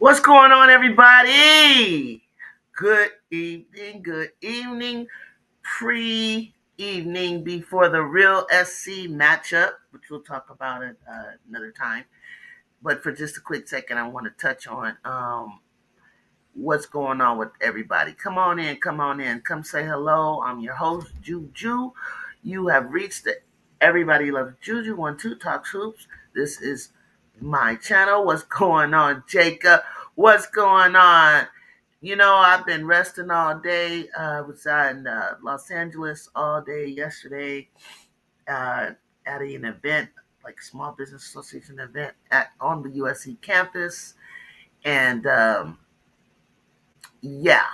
What's going on, everybody? Good evening, pre-evening before the real SC matchup, which we'll talk about it another time. But for just a quick second, I want to touch on what's going on with everybody. Come on in, come say hello. I'm your host, Juju. You have reached the Everybody Loves Juju 1-2 Talks Hoops. This is my channel. What's going on, Jacob? What's going on? I've been resting all day. I was in Los Angeles all day yesterday at an event, like Small Business Association event on the USC campus. And yeah,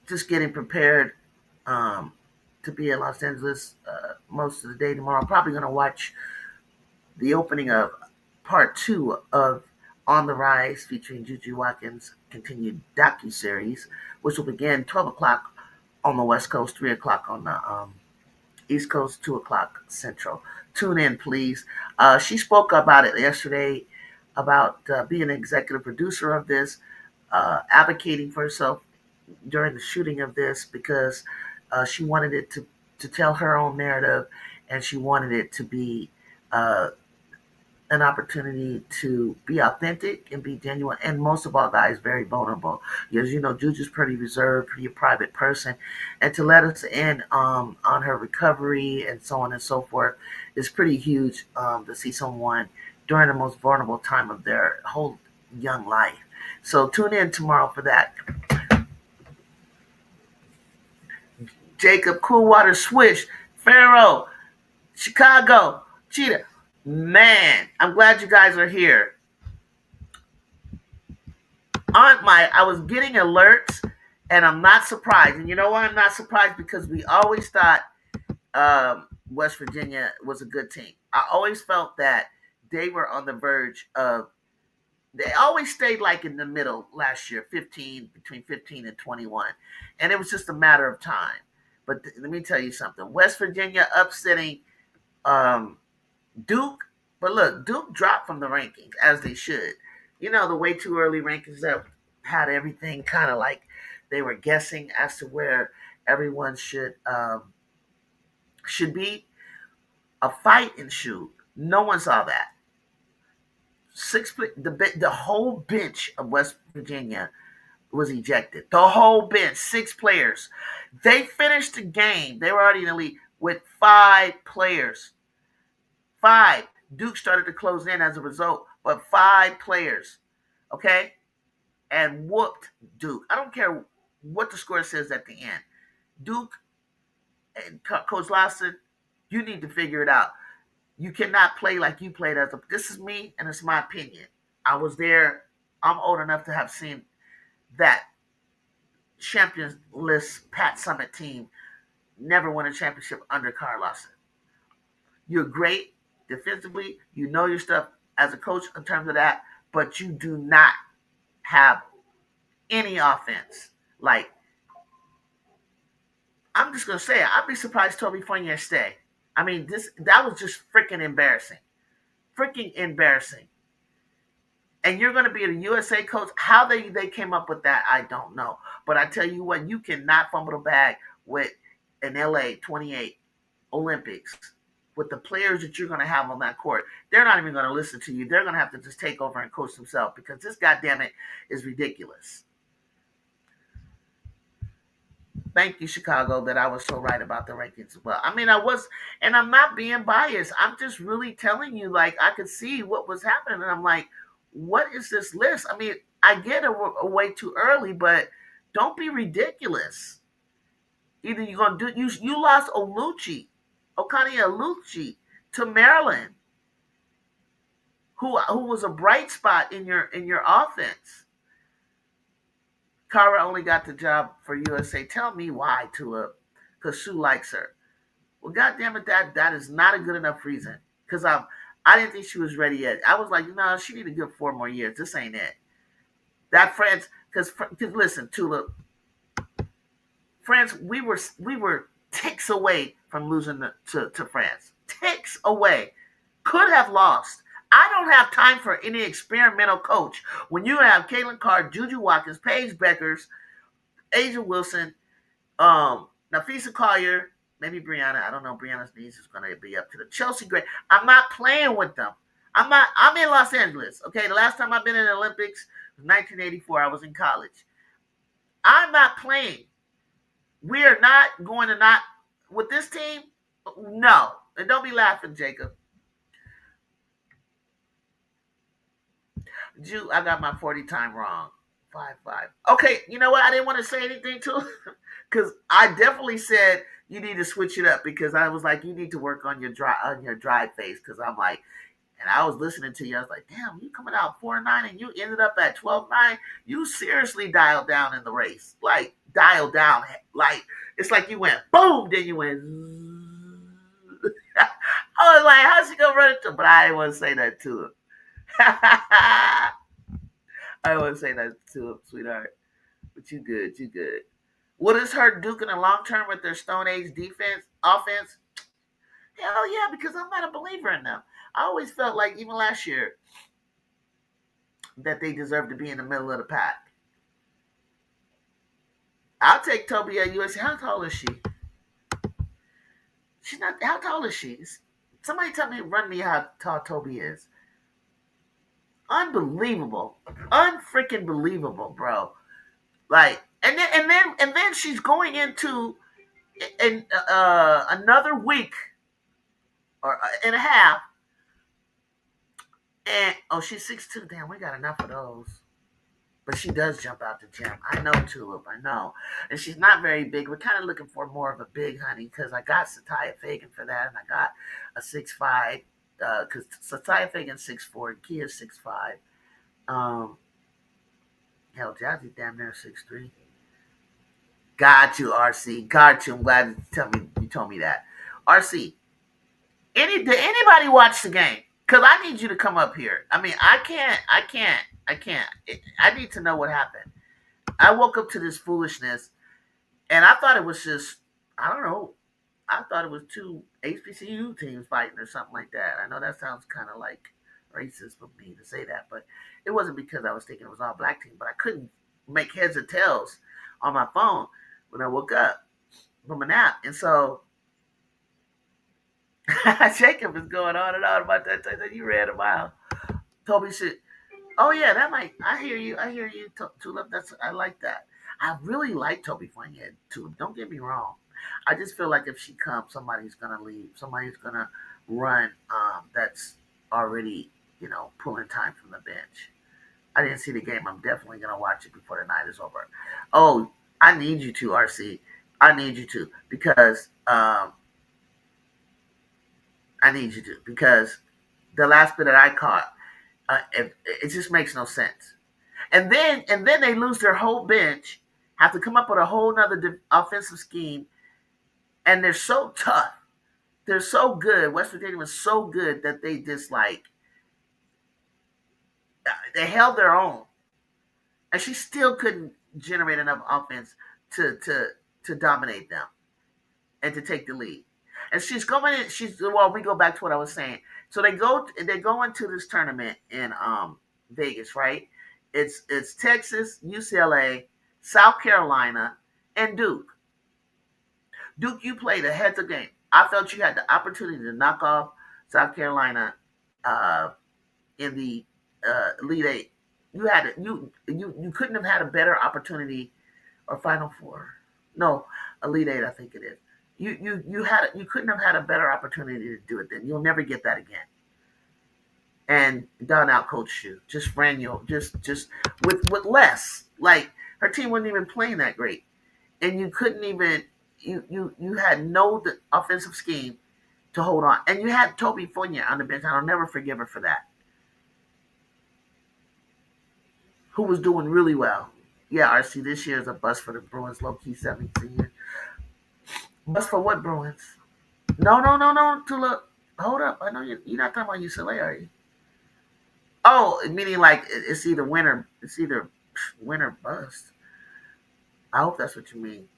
just getting prepared to be in Los Angeles most of the day tomorrow. I'm probably going to watch the opening of part 2 of On the Rise featuring Juju Watkins' continued Dukie series, which will begin 12 o'clock on the West Coast, 3 o'clock on the East Coast, 2 o'clock Central. Tune in, please. She spoke about it yesterday, about being an executive producer of this, advocating for herself during the shooting of this because she wanted it to tell her own narrative, and she wanted it to be an opportunity to be authentic and be genuine, and most of all, guys, very vulnerable. Because Juju's pretty reserved, pretty private person, and to let us in on her recovery and so on and so forth is pretty huge. To see someone during the most vulnerable time of their whole young life. So tune in tomorrow for that. Jacob, Coolwater, Swish, Pharaoh, Chicago, Cheetah. Man, I'm glad you guys are here. I was getting alerts, and I'm not surprised. And you know why I'm not surprised? Because we always thought West Virginia was a good team. I always felt that they were on the verge of. They always stayed like in the middle last year, between 15 and 21, and it was just a matter of time. But let me tell you something: West Virginia upsetting Duke, but look, Duke dropped from the rankings as they should. The way too early rankings that had everything kind of like they were guessing as to where everyone should be. A fight ensued. No one saw that. The whole bench of West Virginia was ejected. The whole bench, 6 players. They finished the game. They were already in the lead with 5 players. 5. Duke started to close in as a result, but 5 players, okay, and whooped Duke. I don't care what the score says at the end. Duke and Coach Lawson, you need to figure it out. You cannot play like you played this is me, and it's my opinion. I was there. I'm old enough to have seen that champions list Pat Summit team never won a championship under Carl Lawson. You're great defensively. You know your stuff as a coach in terms of that, but you do not have any offense. Like, I'm just going to say it. I'd be surprised Toby Fournier stay. I mean, that was just freaking embarrassing. Freaking embarrassing. And you're going to be a USA coach. How they came up with that, I don't know. But I tell you what, you cannot fumble the bag with an LA 28 Olympics with the players that you're going to have on that court. They're not even going to listen to you. They're going to have to just take over and coach themselves because this, goddammit, is ridiculous. Thank you, Chicago, that I was so right about the rankings as well. I mean, I was, and I'm not being biased. I'm just really telling you, like, I could see what was happening. And I'm like, what is this list? I mean, I get a way too early, but don't be ridiculous. Either you're going to do, you lost Okani Alucci to Maryland, who was a bright spot in your offense. Kara only got the job for USA. Tell me why, Tulip. Because Sue likes her. Well, goddamn it, that is not a good enough reason. Because I didn't think she was ready yet. I was like, she need to give 4 more years. This ain't it. That France, because listen, Tulip, France, we were ticks away from losing to France. Ticks away. Could have lost. I don't have time for any experimental coach when you have Caitlin Carr, Juju Watkins, Paige Beckers, Asia Wilson, Nafisa Collier, maybe Brianna. I don't know. Brianna's knees is going to be up to the Chelsea Gray. I'm not playing with them. I'm not. I'm in Los Angeles. Okay, the last time I've been in the Olympics was 1984. I was in college. I'm not playing. We are not going to not with this team. No, and don't be laughing, Jacob. I got my 40 time wrong. 5-5. Okay, you know what? I didn't want to say anything to him because I definitely said you need to switch it up because I was like, you need to work on your drive face because I'm like, and I was listening to you. I was like, damn, you coming out 4-9 and you ended up at 12-9. You seriously dialed down in the race, like dialed down, like it's like you went boom, then you went. I was like, how's she gonna run it to? But I didn't want to say that to him. I wouldn't say that to him, sweetheart. But you good, you good. What is her Duke in the long term with their Stone Age offense? Hell yeah, because I'm not a believer in them. I always felt like even last year that they deserve to be in the middle of the pack. I'll take Toby at USC. How tall is she? She's not. How tall is she? Somebody tell me, run me how tall Toby is. Unbelievable, unfreaking believable, bro. Like, and then she's going into another week or and a half, and oh, she's 6'2". Damn, we got enough of those. But she does jump out the gym. I know Tulip, I know, and she's not very big. We're kind of looking for more of a big honey because I got Satya Fagan for that, and I got a 6'5". Because Satya Fagan's 6'4", and Kia's 6'5". Hell, Jazzy damn near 6'3". Got you, RC. Got you. I'm glad you told me that. RC, did anybody watch the game? Because I need you to come up here. I mean, I can't. I need to know what happened. I woke up to this foolishness, and I thought it was just, I don't know. I thought it was two HBCU teams fighting or something like that. I know that sounds kind of like racist for me to say that, but it wasn't because I was thinking it was all black team. But I couldn't make heads or tails on my phone when I woke up from a nap, and so Jacob is going on and on about that. You ran a mile. Toby said, "Oh yeah, that might. I hear you. Tulip. I like that. I really like Toby Fournier, Tulip. Don't get me wrong. I just feel like if she comes, somebody's gonna leave. Somebody's gonna run. That's already pulling time from the bench. I didn't see the game. I'm definitely gonna watch it before the night is over. Oh, I need you to, RC. I need you to because I need you to because the last bit that I caught, it just makes no sense. And then they lose their whole bench, have to come up with a whole nother offensive scheme, and they're so tough. They're so good. West Virginia was so good that they just they held their own, and she still couldn't generate enough offense to dominate them and to take the lead. And she's going in. We go back to what I was saying. So they go into this tournament in Vegas, right? It's Texas, UCLA, South Carolina, and Duke. Duke, you played a heads-up game. I felt you had the opportunity to knock off South Carolina in the Elite Eight. You couldn't have had a better opportunity or Final Four. No, Elite Eight, I think it is. You couldn't have had a better opportunity to do it then. You'll never get that again. And Don outcoached you. Just ran you just with less. Like her team wasn't even playing that great. And you couldn't even you had no offensive scheme to hold on. And you had Toby Fournier on the bench. I'll never forgive her for that. Who was doing really well. Yeah, RC, this year is a bust for the Bruins, low-key 17 year. Bust for what, Bruins? No. Tula, hold up. I know you're not talking about UCLA, are you? Oh, meaning like it's either win or bust. I hope that's what you mean.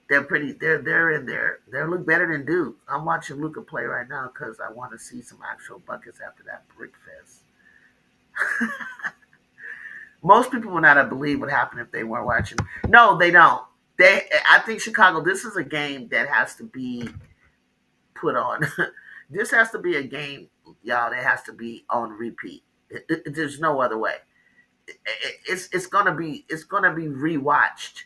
They're pretty. They're in there. They look better than Duke. I'm watching Luca play right now because I want to see some actual buckets after that brick fest. Most people would not have believed what happened if they weren't watching. No, they don't. I think Chicago. This is a game that has to be put on. This has to be a game, y'all. That has to be on repeat. There's no other way. It's gonna be rewatched.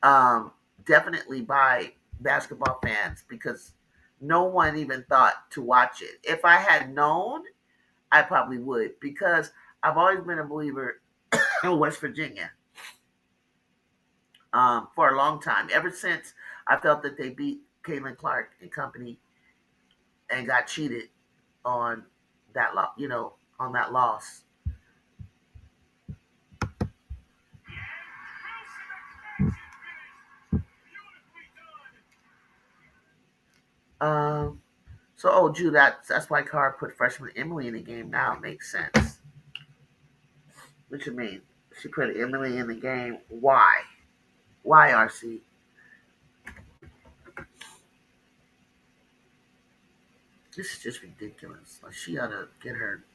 Um, Definitely by basketball fans because no one even thought to watch it. If I had known, I probably would because I've always been a believer in West Virginia for a long time. Ever since I felt that they beat Caitlin Clark and company and got cheated on on that loss. Um, Drew, that's why Carr put freshman Emily in the game. Now it makes sense. What you mean? She put Emily in the game. Why? Why, RC? This is just ridiculous. Like she ought to get her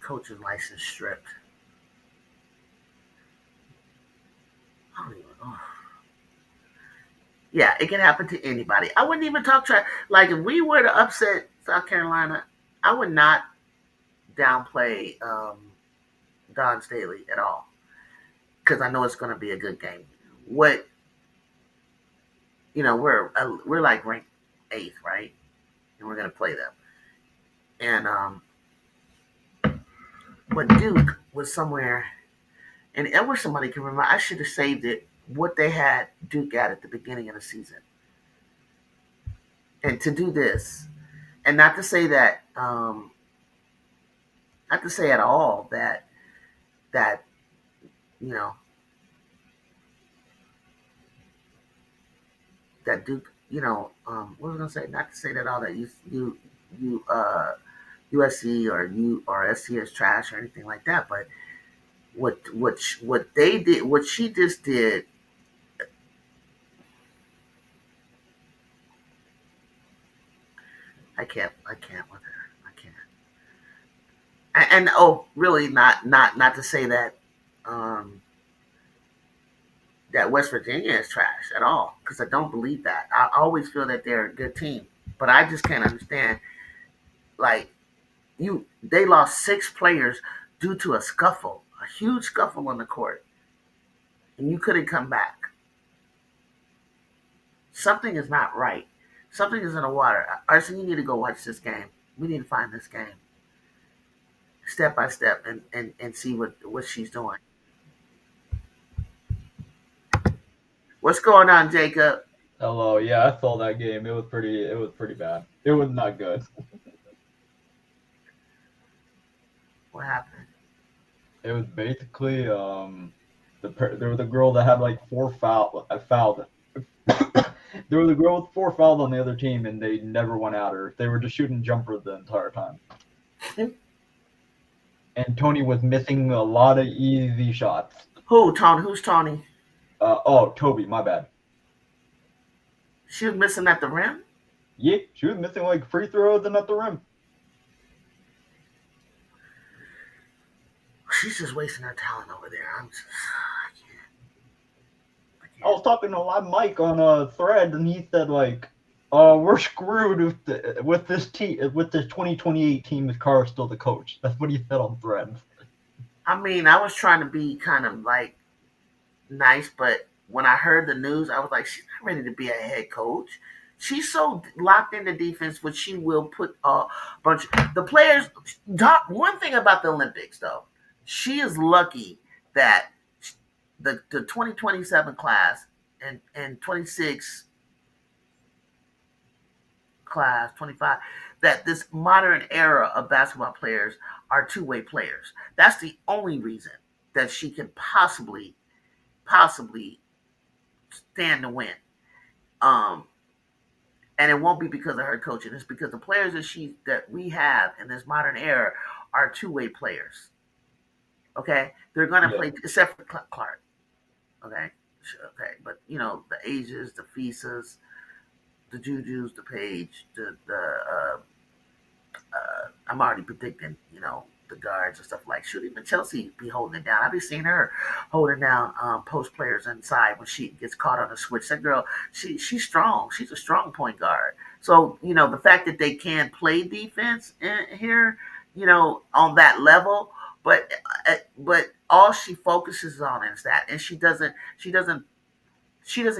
coaching license stripped. I don't even know. Yeah, it can happen to anybody. I wouldn't even talk trash. Like if we were to upset South Carolina, I would not downplay Don Staley at all because I know it's going to be a good game. What we're like ranked eighth, right? And we're going to play them. And but Duke was somewhere, and I wish somebody can remember. I should have saved it. What they had Duke at the beginning of the season, and to do this, and not to say that, not to say at all that you know that Duke, what was I gonna say? Not to say that all that you USC or SC is trash or anything like that, but what they did, what she just did. I can't with her. I can't. And oh, really, not to say um, that West Virginia is trash at all, because I don't believe that. I always feel that they're a good team, but I just can't understand. Like they lost 6 players due to a scuffle, a huge scuffle on the court, and you couldn't come back. Something is not right. Something is in the water. Arson, you need to go watch this game. We need to find this game step by step and see what she's doing. What's going on, Jacob? Hello, yeah, I saw that game. It was pretty bad. It was not good. What happened? It was basically there was a girl that had like fouled. There was a girl with 4 fouls on the other team, and they never went at her. They were just shooting jumpers the entire time. And Tony was missing a lot of easy shots. Who, Tony? Who's Tony? Oh, Toby, my bad. She was missing at the rim. Yeah, she was missing like free throws and at the rim. She's just wasting her talent over there. I was talking to live Mike on a thread, and he said like, "Oh, we're screwed with this team, with this 2028 team if Carr's still the coach." That's what he said on threads. I mean, I was trying to be kind of like nice, but when I heard the news, I was like, she's not ready to be a head coach. She's so locked into defense, which she will put a bunch of the players. One thing about the Olympics, though, she is lucky that the 2027 class and 26 class 25, that this modern era of basketball players are two-way players. That's the only reason that she can possibly stand to win. Um, and it won't be because of her coaching. It's because the players that we have in this modern era are two-way players. Okay, they're gonna Yeah, play except for Clark. Okay, Okay, but the Asias, the Fisas, the Jujus, the Page, I'm already predicting, the guards and stuff like. Should even Chelsea be holding it down? I've been seeing her holding down post players inside when she gets caught on a switch. That girl, she's strong. She's a strong point guard. So the fact that they can play defense here, on that level, but all she focuses on is that, and she doesn't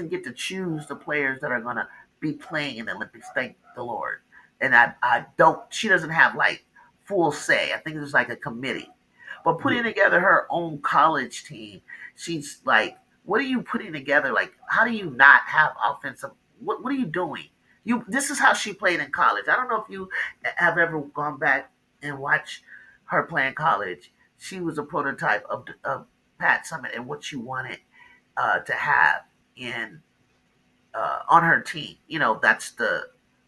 get to choose the players that are gonna be playing in the Olympics. Thank the Lord. And I don't. She doesn't have like full say. I think there's like a committee. But putting together her own college team, she's like, what are you putting together? Like, how do you not have offensive? What are you doing? This is how she played in college. I don't know if you have ever gone back and watched her play in college. She was a prototype of Pat Summitt and what she wanted to have in on her team. That's the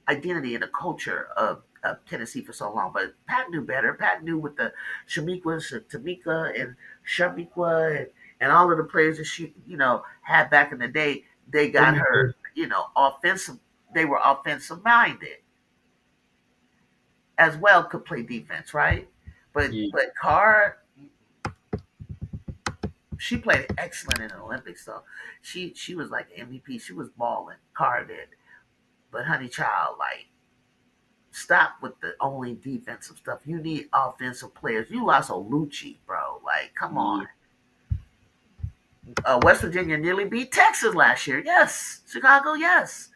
identity and the culture of Tennessee for so long. But Pat knew better. Pat knew with the Shamiquas and Tamika and Shamiqua and all of the players that she, had back in the day, they got her, offensive. They were offensive minded as well, could play defense, right? But Yeah. but Carr, she played excellent in the Olympics though. She was like MVP. She was balling. Carr did. But honey child, like, stop with the only defensive stuff. You need offensive players. You lost Olucci, bro. Like, come on. Yeah. West Virginia nearly beat Texas last year. Yes. Chicago, yes.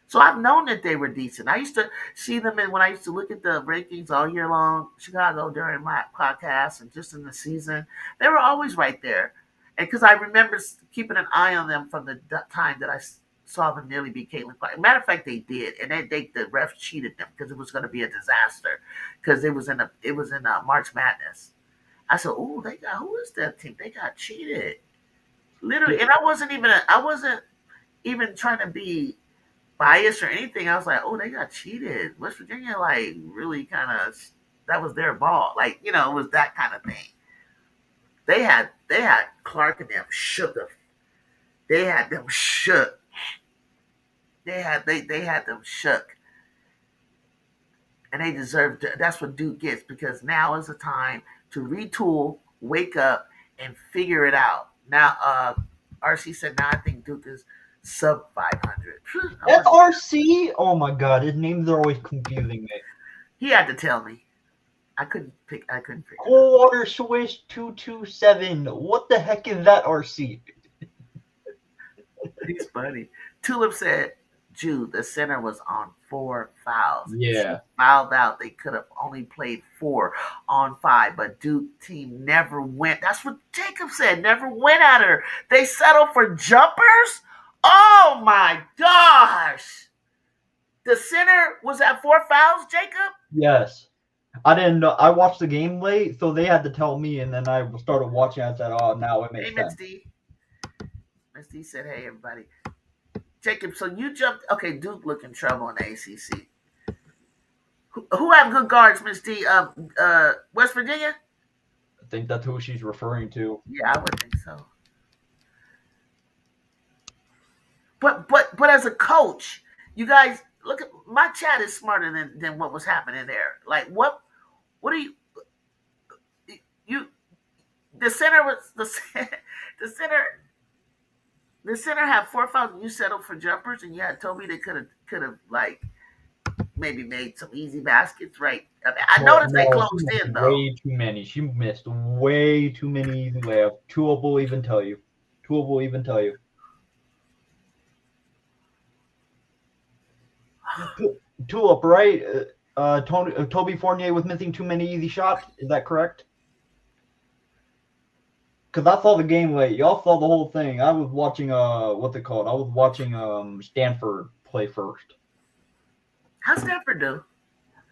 So I've known that they were decent. I used to see them when I used to look at the rankings all year long, Chicago during my podcast and just in the season. They were always right there. And because I remember keeping an eye on them from the time that I saw them nearly beat Caitlin Clark. Matter of fact, they did, and the refs cheated them because it was going to be a disaster because it was in March Madness. I said, "Oh, they got who is that team? They got cheated, literally." And I wasn't even trying to be biased or anything. I was like, "Oh, they got cheated." West Virginia, like, really kind of that was their ball, like it was that kind of thing. They had Clark and them shook. They had them shook. They had them shook, and they deserved. That's what Duke gets because now is the time to retool, wake up, and figure it out. Now, RC said, "Now I think Duke is sub 500." FRC? Oh my god, his names are always confusing me. He had to tell me. I couldn't figure it out. Coldwater Swish 227. What the heck is that, RC? He's funny. Tulip said, Jude, the center was on 4 fouls. Yeah. She fouled out. They could have only played 4 on 5, but Duke team never went. That's what Jacob said. Never went at her. They settled for jumpers? Oh my gosh. The center was at 4 fouls, Jacob? Yes. I didn't know. I watched the game late, so they had to tell me, and then I started watching. I said, "Oh, now it makes Hey, sense." Miss D. Miss D said, "Hey, everybody." Jacob, so you jumped. Okay, Duke look in trouble in the ACC. Who have good guards, Miss D? West Virginia? I think that's who she's referring to. Yeah, I would think so. But as a coach, you guys look at my chat is smarter than what was happening there. Like what are you the center was the center the center had 4 fouls and you settled for jumpers and you had told me they could have like maybe made some easy baskets, right? I noticed they closed in though. Way too many. She missed way too many easy layups. Tulip will even tell you. Tulip, right? Toby Fournier was missing too many easy shots. Is that correct? Because I saw the game late. Y'all saw the whole thing. I was watching what's it called? I was watching Stanford play first. How's Stanford do?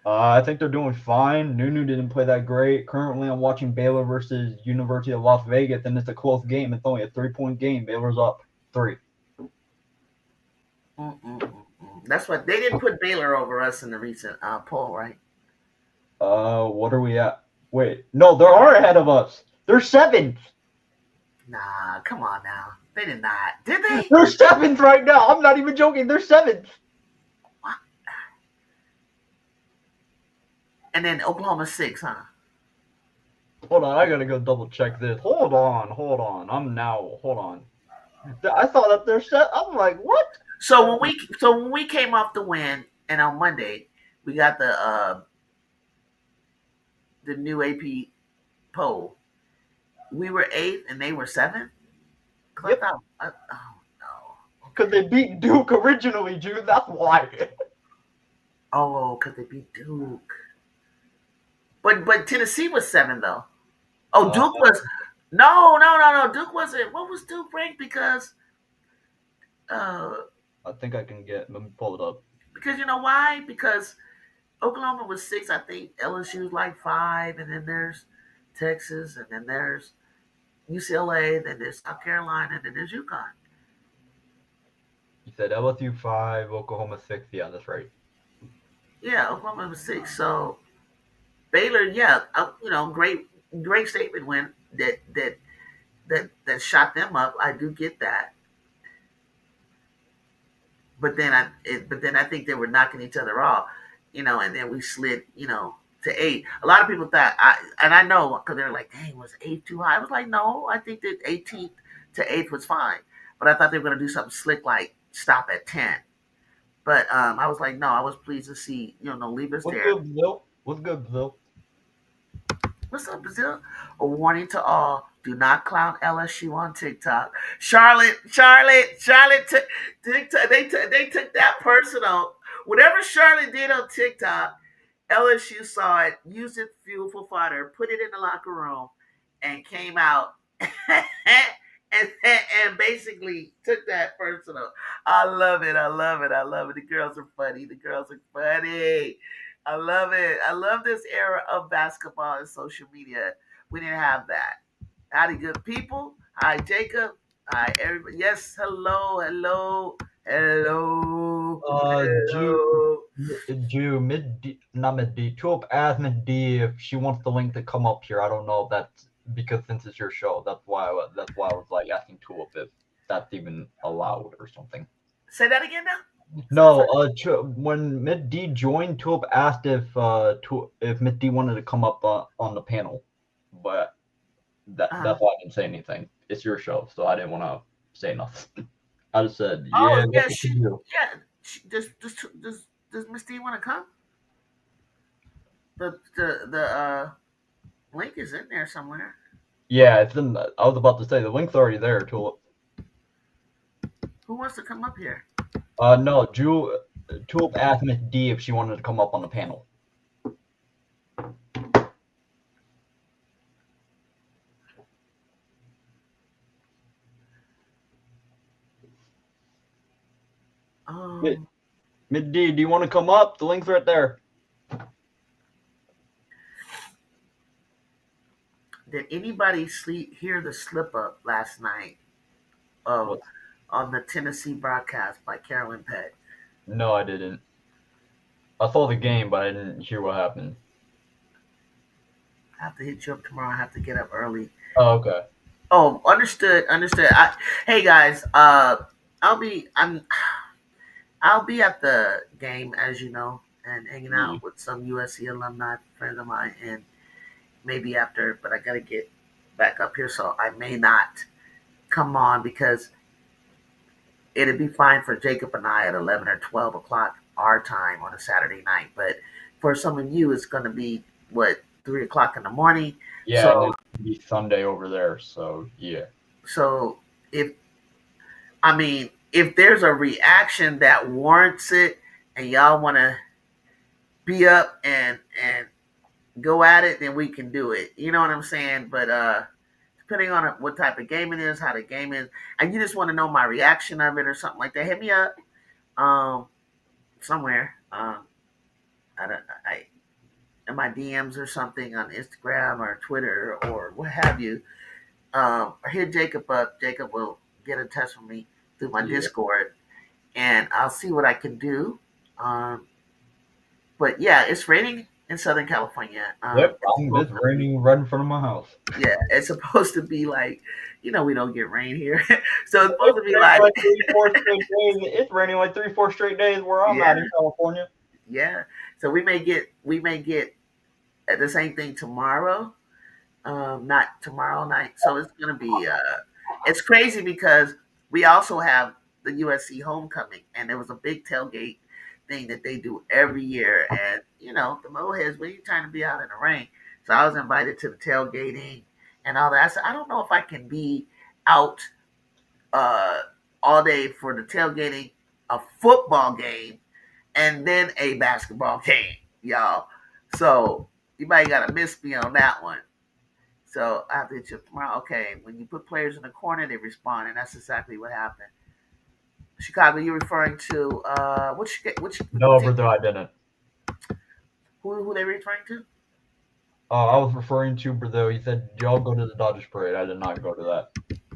I think they're doing fine. Nunu didn't play that great. Currently, I'm watching Baylor versus University of Las Vegas, and it's a close game. It's only a 3-point game. Baylor's up 3. That's what they didn't put Baylor over us in the recent poll, right? What are we at? Wait, no, they are ahead of us. They're 7th. Nah, come on now. They did not. Did they? They're seventh right now. I'm not even joking. They're seventh. What? And then Oklahoma 6, huh? Hold on, I gotta go double check this. Hold on. Hold on. I saw that they're set. I'm like, what? So when we came off the win, and on Monday we got the new AP poll. We were 8th and they were 7th. Yep. Oh no. Because they beat Duke originally, Jude. That's why. Oh, because they beat Duke. But Tennessee was 7 though. Oh, Duke was no. Duke wasn't. What was Duke ranked? Uh I think I can get. Let me pull it up. because you know why? Because Oklahoma was 6. I think LSU's like 5, and then there's Texas, and then there's UCLA, then there's South Carolina, then there's UConn. You said LSU 5, Oklahoma 6. Yeah, that's right. Yeah, Oklahoma was 6. So Baylor, yeah, great statement win that shot them up. I do get that, but then I think they were knocking each other off, and then we slid, to 8. A lot of people thought, I know because they're like, dang, was 8 too high? I was like, no, I think that 18th to 8th was fine, but I thought they were going to do something slick like stop at 10. But I was like, no, I was pleased to see, leave us What's there. good, Brazil? What's good, Brazil? What's up, Brazil? A warning to all: do not clown LSU on TikTok. Charlotte took TikTok. They took that personal. Whatever Charlotte did on TikTok, LSU saw it, used it fuel for fodder, put it in the locker room, and came out and basically took that personal. I love it. I love it. I love it. The girls are funny. The girls are funny. I love it. I love this era of basketball and social media. We didn't have that. Howdy, good people. Hi, Jacob. Hi, everybody. Yes, hello, hello, hello, Jew, hello. Jew, mid D, not mid D. Tulip asked mid D if she wants the link to come up here. I don't know if that's because since it's your show. That's why I was like asking Tulip if that's even allowed or something. Say that again now. No, when Mid D joined, Tulip asked if Mid D wanted to come up on the panel, but that's why I didn't say anything. It's your show, so I didn't want to say nothing. I just said, Oh yeah, yeah, that's what you do. does Miss D want to come? The link is in there somewhere. Yeah, it's in. I was about to say the link's already there, Tulip. Who wants to come up here? No, Tulip asked Miss D if she wanted to come up on the panel. Mid D, do you want to come up? The link's right there. Did anybody hear the slip up last night on the Tennessee broadcast by Carolyn Peck? No, I didn't. I saw the game, but I didn't hear what happened. I have to hit you up tomorrow. I have to get up early. Oh, okay. Oh, understood. Hey guys, I'll be at the game, as you know, and hanging out with some USC alumni friends of mine, and maybe after, but I gotta get back up here, so I may not come on because it'd be fine for Jacob and I at 11 or 12 o'clock our time on a Saturday night. But for some of you, it's going to be, 3 o'clock in the morning? Yeah, so, and it's going to be Sunday over there, so yeah. So if there's a reaction that warrants it and y'all want to be up and go at it, then we can do it. You know what I'm saying? But depending on what type of game it is, how the game is, and you just want to know my reaction of it or something like that, hit me up somewhere. In my DMs or something on Instagram or Twitter or what have you. Or hit Jacob up. Jacob will get in touch with me through my Discord, and I'll see what I can do. But yeah, it's raining in Southern California. Yep, It's it's supposed to be, raining right in front of my house. yeah, it's supposed to be like, we don't get rain here, so it's supposed It's to be raining like, like 3, 4 straight days. It's raining like 3, 4 straight days where I'm yeah, at in California. yeah. So we may get the same thing tomorrow, not tomorrow night. So it's gonna be it's crazy because we also have the USC homecoming, and there was a big tailgate thing that they do every year, and the Moheads, we ain't trying to be out in the rain. So I was invited to the tailgating and all that. I said I don't know if I can be out uh, all day for the tailgating, a football game, and then a basketball game, y'all. So you might gotta miss me on that one. So I have to hit you tomorrow. Okay, when you put players in the corner, they respond, and that's exactly what happened. Chicago, you're referring to which No, team? brother, I didn't. Who they referring to? I was referring to Brazil. He said, y'all go to the Dodgers parade. I did not go to that.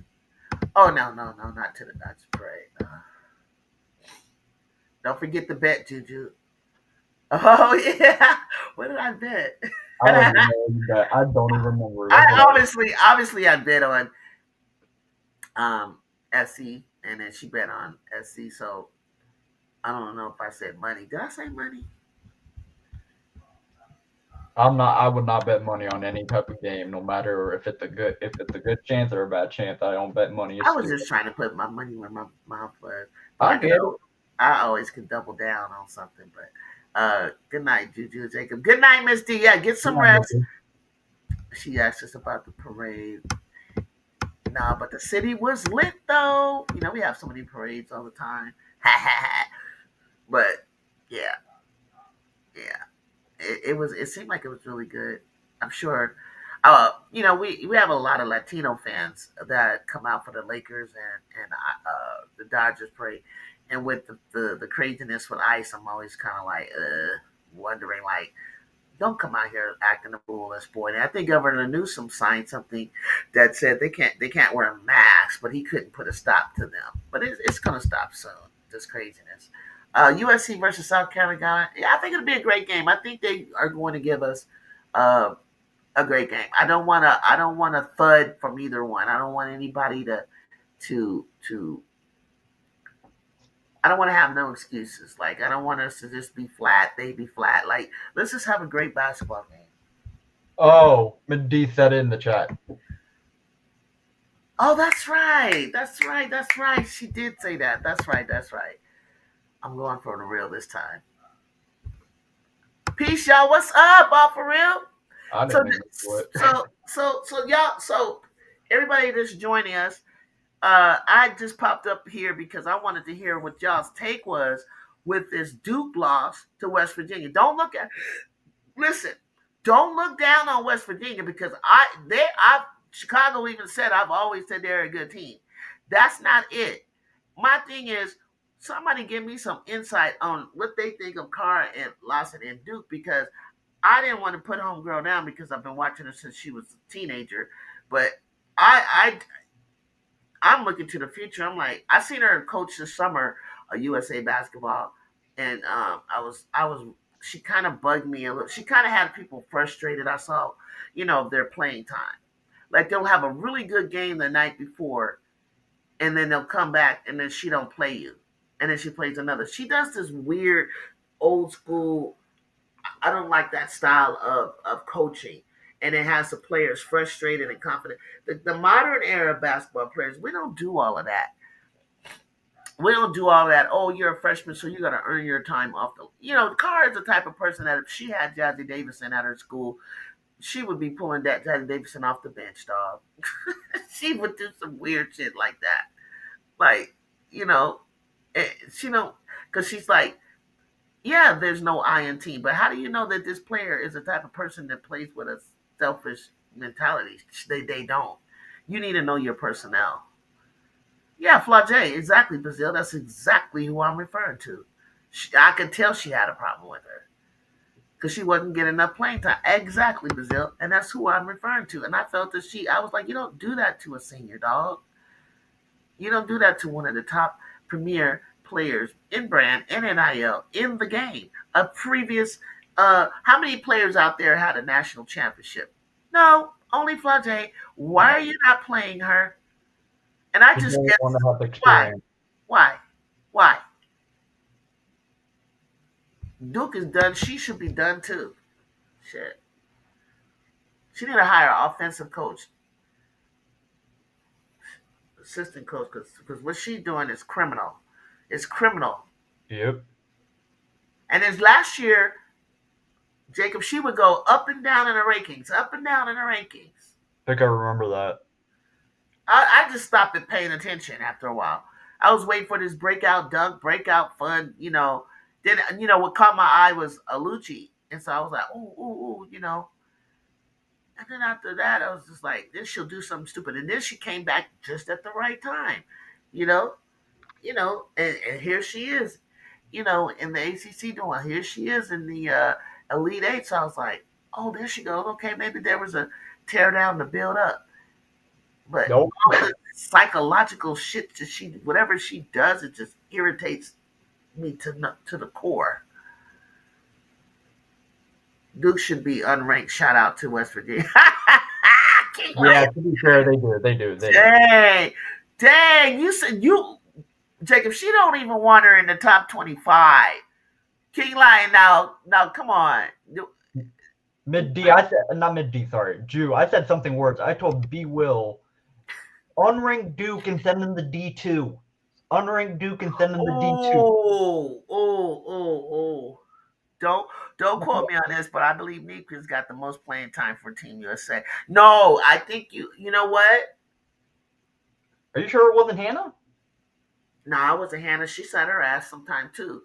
Oh no, not to the Dodgers parade. Don't forget the bet, Juju. Oh yeah, what did I bet? I don't even know that. I don't even remember. That's I what obviously I bet on um SC, and then she bet on SC. So I don't know if I said money. Did I say money? I'm not. I would not bet money on any type of game, no matter if it's a good chance or a bad chance. I don't bet money. It's I was stupid. just trying to put my money where my mouth was, but I get it. I always can double down on something. But good night, Juju Jacob. Good night, Miss D. Yeah, get Come some on, rest. Mickey. She asked us about the parade. Nah, but the city was lit though. We have so many parades all the time. But yeah, yeah. It was. It seemed like it was really good. I'm sure. We have a lot of Latino fans that come out for the Lakers and the Dodgers parade, and with the craziness with ice, I'm always kind of like wondering like, don't come out here acting a fool and sport. And I think Governor Newsom signed something that said they can't wear masks, but he couldn't put a stop to them. But it's gonna stop soon. This craziness. USC versus South Carolina. Yeah, I think it'll be a great game. I think they are going to give us uh, a great game. I don't want a thud from either one. I don't want anybody to. I don't want to have no excuses. Like I don't want us to just be flat. They be flat. Like let's just have a great basketball game. Oh, D said it in the chat. Oh, that's right. That's right. That's right. She did say that. That's right. That's right. I'm going for the real this time. Peace, y'all. What's up, all for real? I So, didn't even do it. y'all. So, everybody that's joining us, I just popped up here because I wanted to hear what y'all's take was with this Duke loss to West Virginia. Listen. Don't look down on West Virginia because Chicago even said I've always said they're a good team. That's not it. My thing is somebody give me some insight on what they think of Cara and Lawson and Duke because I didn't want to put homegirl down because I've been watching her since she was a teenager. But I I'm looking to the future. I'm like I seen her coach this summer USA basketball, and I was she kind of bugged me a little. She kind of had people frustrated. I saw their playing time. Like they'll have a really good game the night before, and then they'll come back and then she don't play you, and then she plays another. She does this weird old school. I don't like that style of coaching, and it has the players frustrated and confident. The modern era basketball players, we don't do all of that. We don't do all that. Oh, you're a freshman, so you got to earn your time off the. Carr is the type of person that if she had Jazzy Davidson at her school, she would be pulling that Jazzy Davidson off the bench, dog. She would do some weird shit like that. Like, you know, she don't, because she's like, yeah, there's no I in team, but how do you know that this player is the type of person that plays with a selfish mentality? They don't. You need to know your personnel. Yeah, Flage, exactly, Brazil. That's exactly who I'm referring to. I could tell she had a problem with her because she wasn't getting enough playing time. Exactly, Brazil, and that's who I'm referring to. And I felt that I was like, you don't do that to a senior dog. You don't do that to one of the top premier players in brand and NIL in the game. A previous How many players out there had a national championship? No, only Flage. Why are you not playing her? And I She just didn't guess want to have the why? experience. Why? Why? Duke is done. She should be done too. Shit. She need to hire an offensive coach, assistant coach, because what she's doing is criminal. It's criminal. Yep. And as last year, Jacob, she would go up and down in the rankings, up and down in the rankings. I think I remember that. I just stopped at paying attention after a while. I was waiting for this breakout dunk, breakout fun, Then, what caught my eye was Alucci. And so I was like, ooh. And then after that, I was just like, then she'll do something stupid. And then she came back just at the right time, you know, and here she is, in the ACC doing. Here she is in the Elite Eight. So I was like, oh, there she goes. Okay, maybe there was a tear down to build up. But Nope. all the psychological shit that whatever she does, it just irritates me to the core. Duke should be unranked. Shout out to West Virginia. Yeah, to be fair, they do. Dang! You said Jacob. She don't even want her in the top 25. King Lion, now, come on. Mid D, I said not mid D. Sorry, Jew. I said something worse. I told B Will, unranked Duke and send them the D2. Unranked Duke and send them the D2. Oh. Don't quote me on this, but I believe Neepkin's got the most playing time for Team USA. No, I think you know what? Are you sure it wasn't Hannah? No, I wasn't Hannah. She sat her ass sometime too.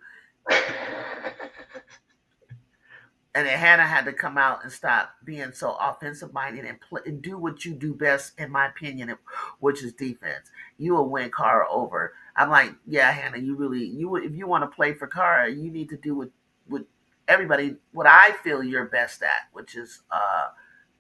And then Hannah had to come out and stop being so offensive minded and do what you do best, in my opinion, which is defense. You will win Kara over. I'm like, yeah, Hannah, if you want to play for Kara, you need to do what everybody, what I feel you're best at, which is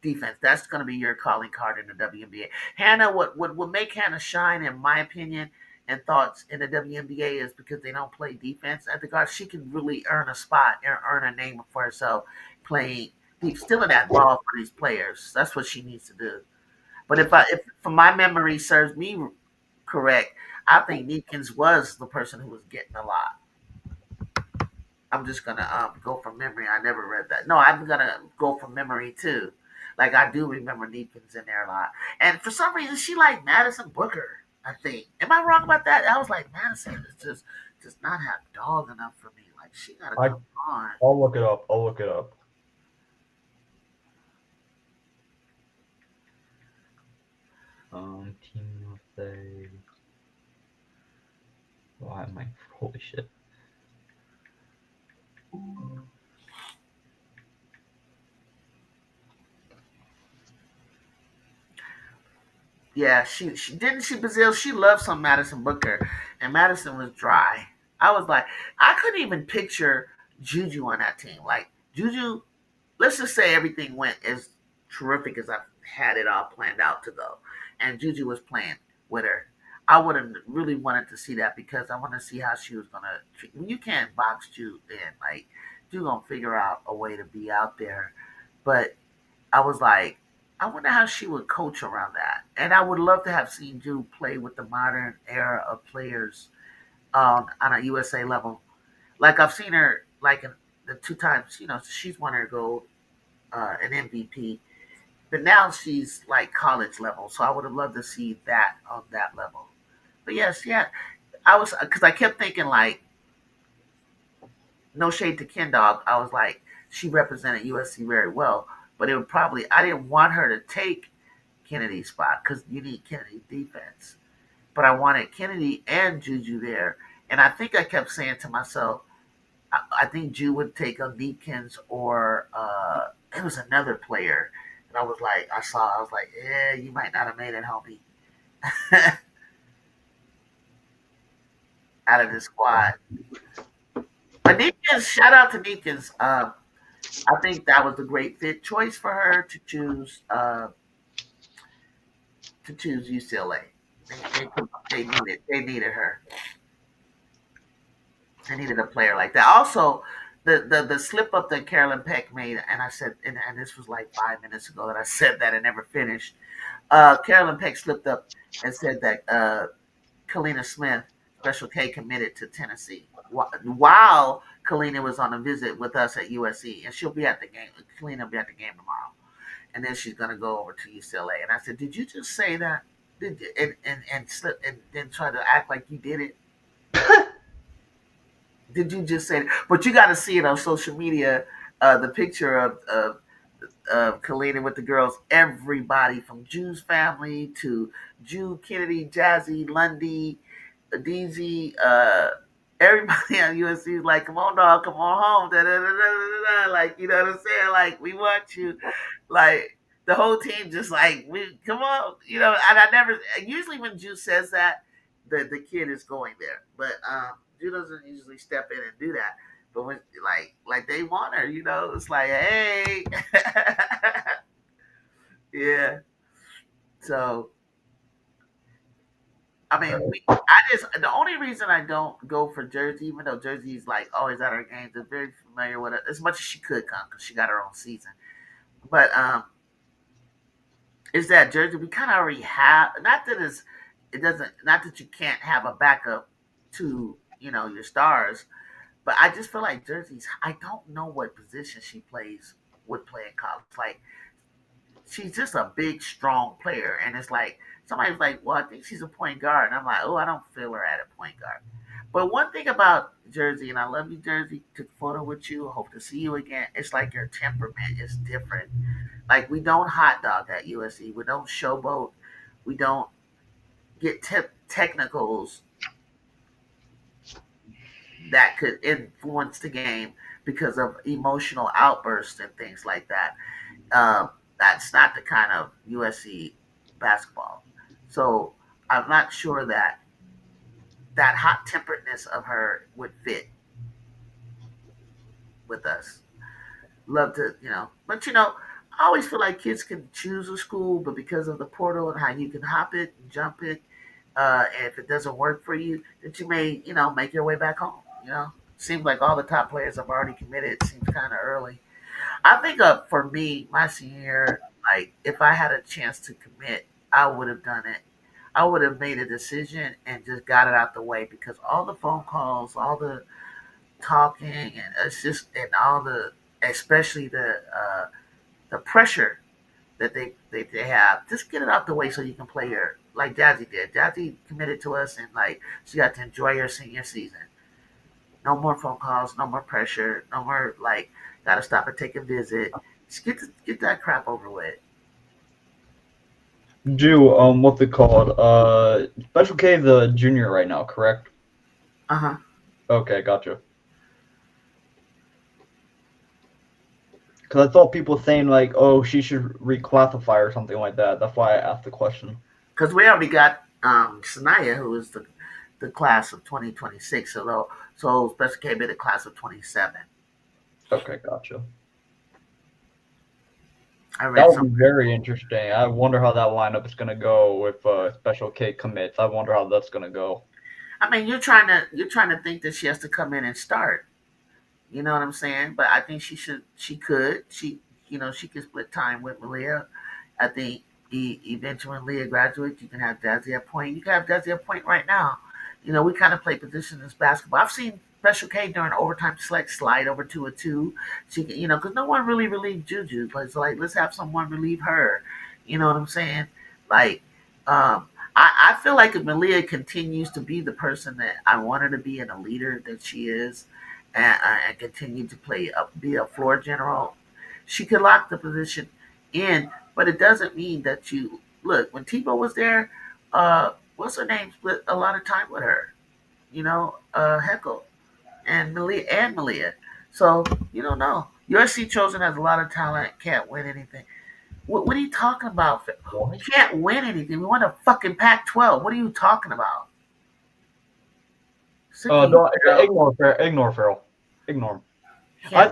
defense. That's going to be your calling card in the WNBA. Hannah, what will make Hannah shine, in my opinion, and thoughts in the WNBA is because they don't play defense. I think she can really earn a spot and earn a name for herself playing deep, stealing that ball for these players. That's what she needs to do. But if from my memory serves me correct, I think Neekins was the person who was getting a lot. I'm just gonna go from memory. I never read that. No, I'm gonna go from memory too. Like I do remember Neekins in there a lot. And for some reason, she liked Madison Booker. I think. Am I wrong about that? I was like, Madison is just not have dog enough for me. Like she gotta come on. I'll look it up. Team USA. Why am I? Holy shit. Yeah, she didn't she Brazil. She loved some Madison Booker, and Madison was dry. I was like, I couldn't even picture Juju on that team. Like Juju, let's just say everything went as terrific as I had it all planned out to go, and Juju was playing with her. I would have really wanted to see that because I want to see how she was gonna. You can't box Ju in. Like you gonna figure out a way to be out there, but I was like, I wonder how she would coach around that. And I would love to have seen Ju play with the modern era of players on a USA level. Like I've seen her like in the two times, she's won her gold, an MVP. But now she's like college level. So I would have loved to see that on that level. But yes, yeah. I was because I kept thinking like no shade to Ken Dog. I was like, she represented USC very well, but it would probably I didn't want her to take Kennedy's spot because you need Kennedy defense. But I wanted Kennedy and Juju there, and I think I kept saying to myself, I think Ju would take a Deakins or it was another player, and I was like, yeah, you might not have made it, homie, out of the squad. But Deakins, shout out to Deakins. I think that was a great fit choice for her to choose UCLA. They needed her. They needed a player like that. Also, the slip up that Carolyn Peck made, and I said, and this was like 5 minutes ago that I said that and never finished. Carolyn Peck slipped up and said that Kalina Smith, Special K, committed to Tennessee while Kalina was on a visit with us at USC, and she'll be at the game. Kalina will be at the game tomorrow, and then she's gonna go over to UCLA. And I said, "Did you just say that? Did you, and slip and then try to act like you did it? Did you just say it? But you got to see it on social media. The picture of Kalina with the girls, everybody from Jew's family to Jew, Kennedy, Jazzy, Lundy, DZ, everybody on USC is like, come on, dog, come on home. Da, da, da, da, da, da. Like, you know what I'm saying? Like, we want you. Like, the whole team just like, we come on. You know, and I never, usually when Jew says that, the kid is going there. But Jew doesn't usually step in and do that. But when like they want her, you know, it's like, hey, yeah. So I mean, I just the only reason I don't go for Jersey, even though Jersey's like always at her games, is very familiar with it as much as she could come because she got her own season. But is that Jersey? We kind of already have. Not that it doesn't. Not that you can't have a backup to your stars, but I just feel like Jersey's. I don't know what position she would play in college. Like she's just a big, strong player, and it's like somebody's like, "Well, I think she's a point guard," and I'm like, "Oh, I don't feel her at a point guard." But one thing about Jersey, and I love you, Jersey. Took a photo with you. Hope to see you again. It's like your temperament is different. Like we don't hot dog at USC. We don't showboat. We don't get technicals that could influence the game because of emotional outbursts and things like that. That's not the kind of USC basketball. So I'm not sure that that hot temperedness of her would fit with us. Love to, but I always feel like kids can choose a school, but because of the portal and how you can hop it and jump it, and if it doesn't work for you, that you may, make your way back home. Seems like all the top players have already committed. It seems kind of early. I think for me, my senior year, like if I had a chance to commit, I would have done it. I would have made a decision and just got it out the way because all the phone calls, all the talking, and it's just and all the, especially the pressure that they have, just get it out the way so you can play your like Jazzy did. Jazzy committed to us and like she got to enjoy her senior season. No more phone calls, no more pressure, no more like gotta stop and take a visit. Just get that crap over with. Jew, what's it called? Special K is a junior right now, correct? Uh-huh. Okay, gotcha. Because I thought people saying like, oh, she should reclassify or something like that. That's why I asked the question. Because we already got Sanaya, who is the class of 2026. So Special K be the class of 27. Okay, gotcha. I read That would some. be very interesting. I wonder how that lineup is gonna go with Special K commits. I wonder how that's gonna go. I mean, you're trying to think that she has to come in and start. You know what I'm saying? But I think she could. She could split time with Malia. I think eventually when Leah graduates, you can have Jazzy at point. You can have Jazzy at point right now. We kind of play positions in basketball. I've seen Special K during overtime select slide over to a two. She, because no one really relieved Juju, but it's like let's have someone relieve her. You know what I'm saying? Like, I feel like if Malia continues to be the person that I want her to be and a leader that she is, and continue to be a floor general, she could lock the position in. But it doesn't mean that you look when Tebow was there. What's her name? Split a lot of time with her. Heckle and Malia. So you don't know. USC Chosen has a lot of talent. Can't win anything. What are you talking about? We can't win anything. We want a fucking Pac-12. What are you talking about? Don't ignore Farrell. Ignore him. I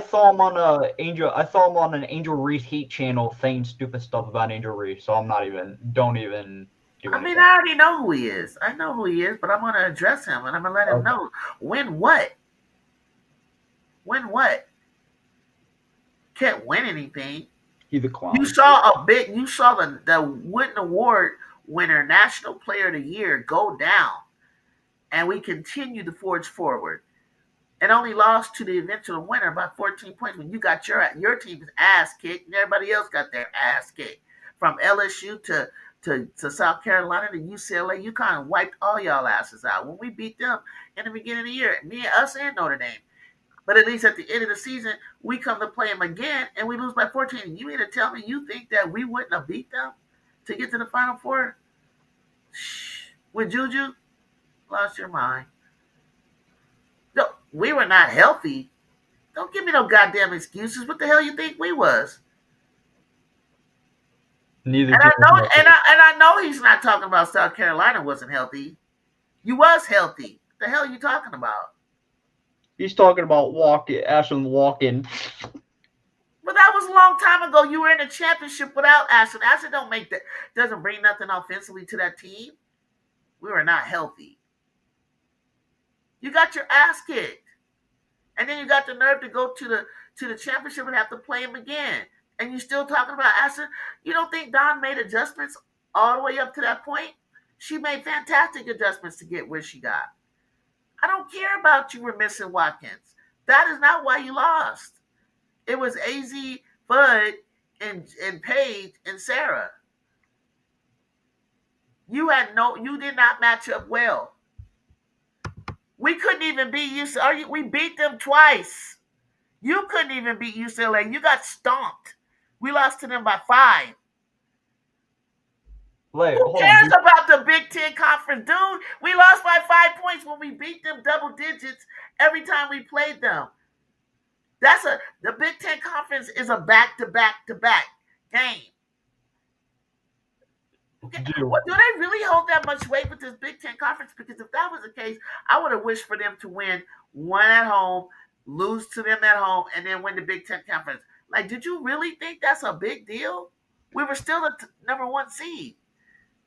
saw him on an Angel Reese Heat channel saying stupid stuff about Angel Reese. So don't even do anything. I mean, I already know who he is. I know who he is, but I'm gonna address him and I'm gonna let him know. Win what? Win what? Can't win anything. He's a You clown. saw you saw the Wooden Award winner, National Player of the Year, go down, and we continue to forge forward, and only lost to the eventual winner by 14 points when you got your team's ass kicked and everybody else got their ass kicked. From LSU to South Carolina to UCLA, you kind of wiped all y'all asses out when we beat them in the beginning of the year. Me, us, and Notre Dame. But at least at the end of the season, we come to play them again and we lose by 14. You mean to tell me you think that we wouldn't have beat them to get to the Final Four? Shh. With Juju? Lost your mind. No, we were not healthy. Don't give me no goddamn excuses. What the hell you think we was? Neither And team I was know, healthy. and I know he's not talking about South Carolina wasn't healthy. You was healthy. What the hell are you talking about? He's talking about Ashland walking. But that was a long time ago. You were in a championship without Ashland. Ashland doesn't bring nothing offensively to that team. We were not healthy. You got your ass kicked. And then you got the nerve to go to the championship and have to play him again. And you still talking about Ashland? You don't think Don made adjustments all the way up to that point? She made fantastic adjustments to get where she got. I don't care about you were missing Watkins. That is not why you lost. It was AZ, Bud, and Paige and Sarah. You did not match up well. We couldn't even beat UCLA. We beat them twice. You couldn't even beat UCLA. You got stomped. We lost to them by 5. Wait, Who hold cares on. about the Big Ten Conference, dude? We lost by 5 points when we beat them double digits every time we played them. The Big Ten Conference is a back-to-back-to-back game. Well, do they really hold that much weight with this Big Ten Conference? Because if that was the case, I would have wished for them to win one at home, lose to them at home, and then win the Big Ten Conference. Like, did you really think that's a big deal? We were still the number 1 seed.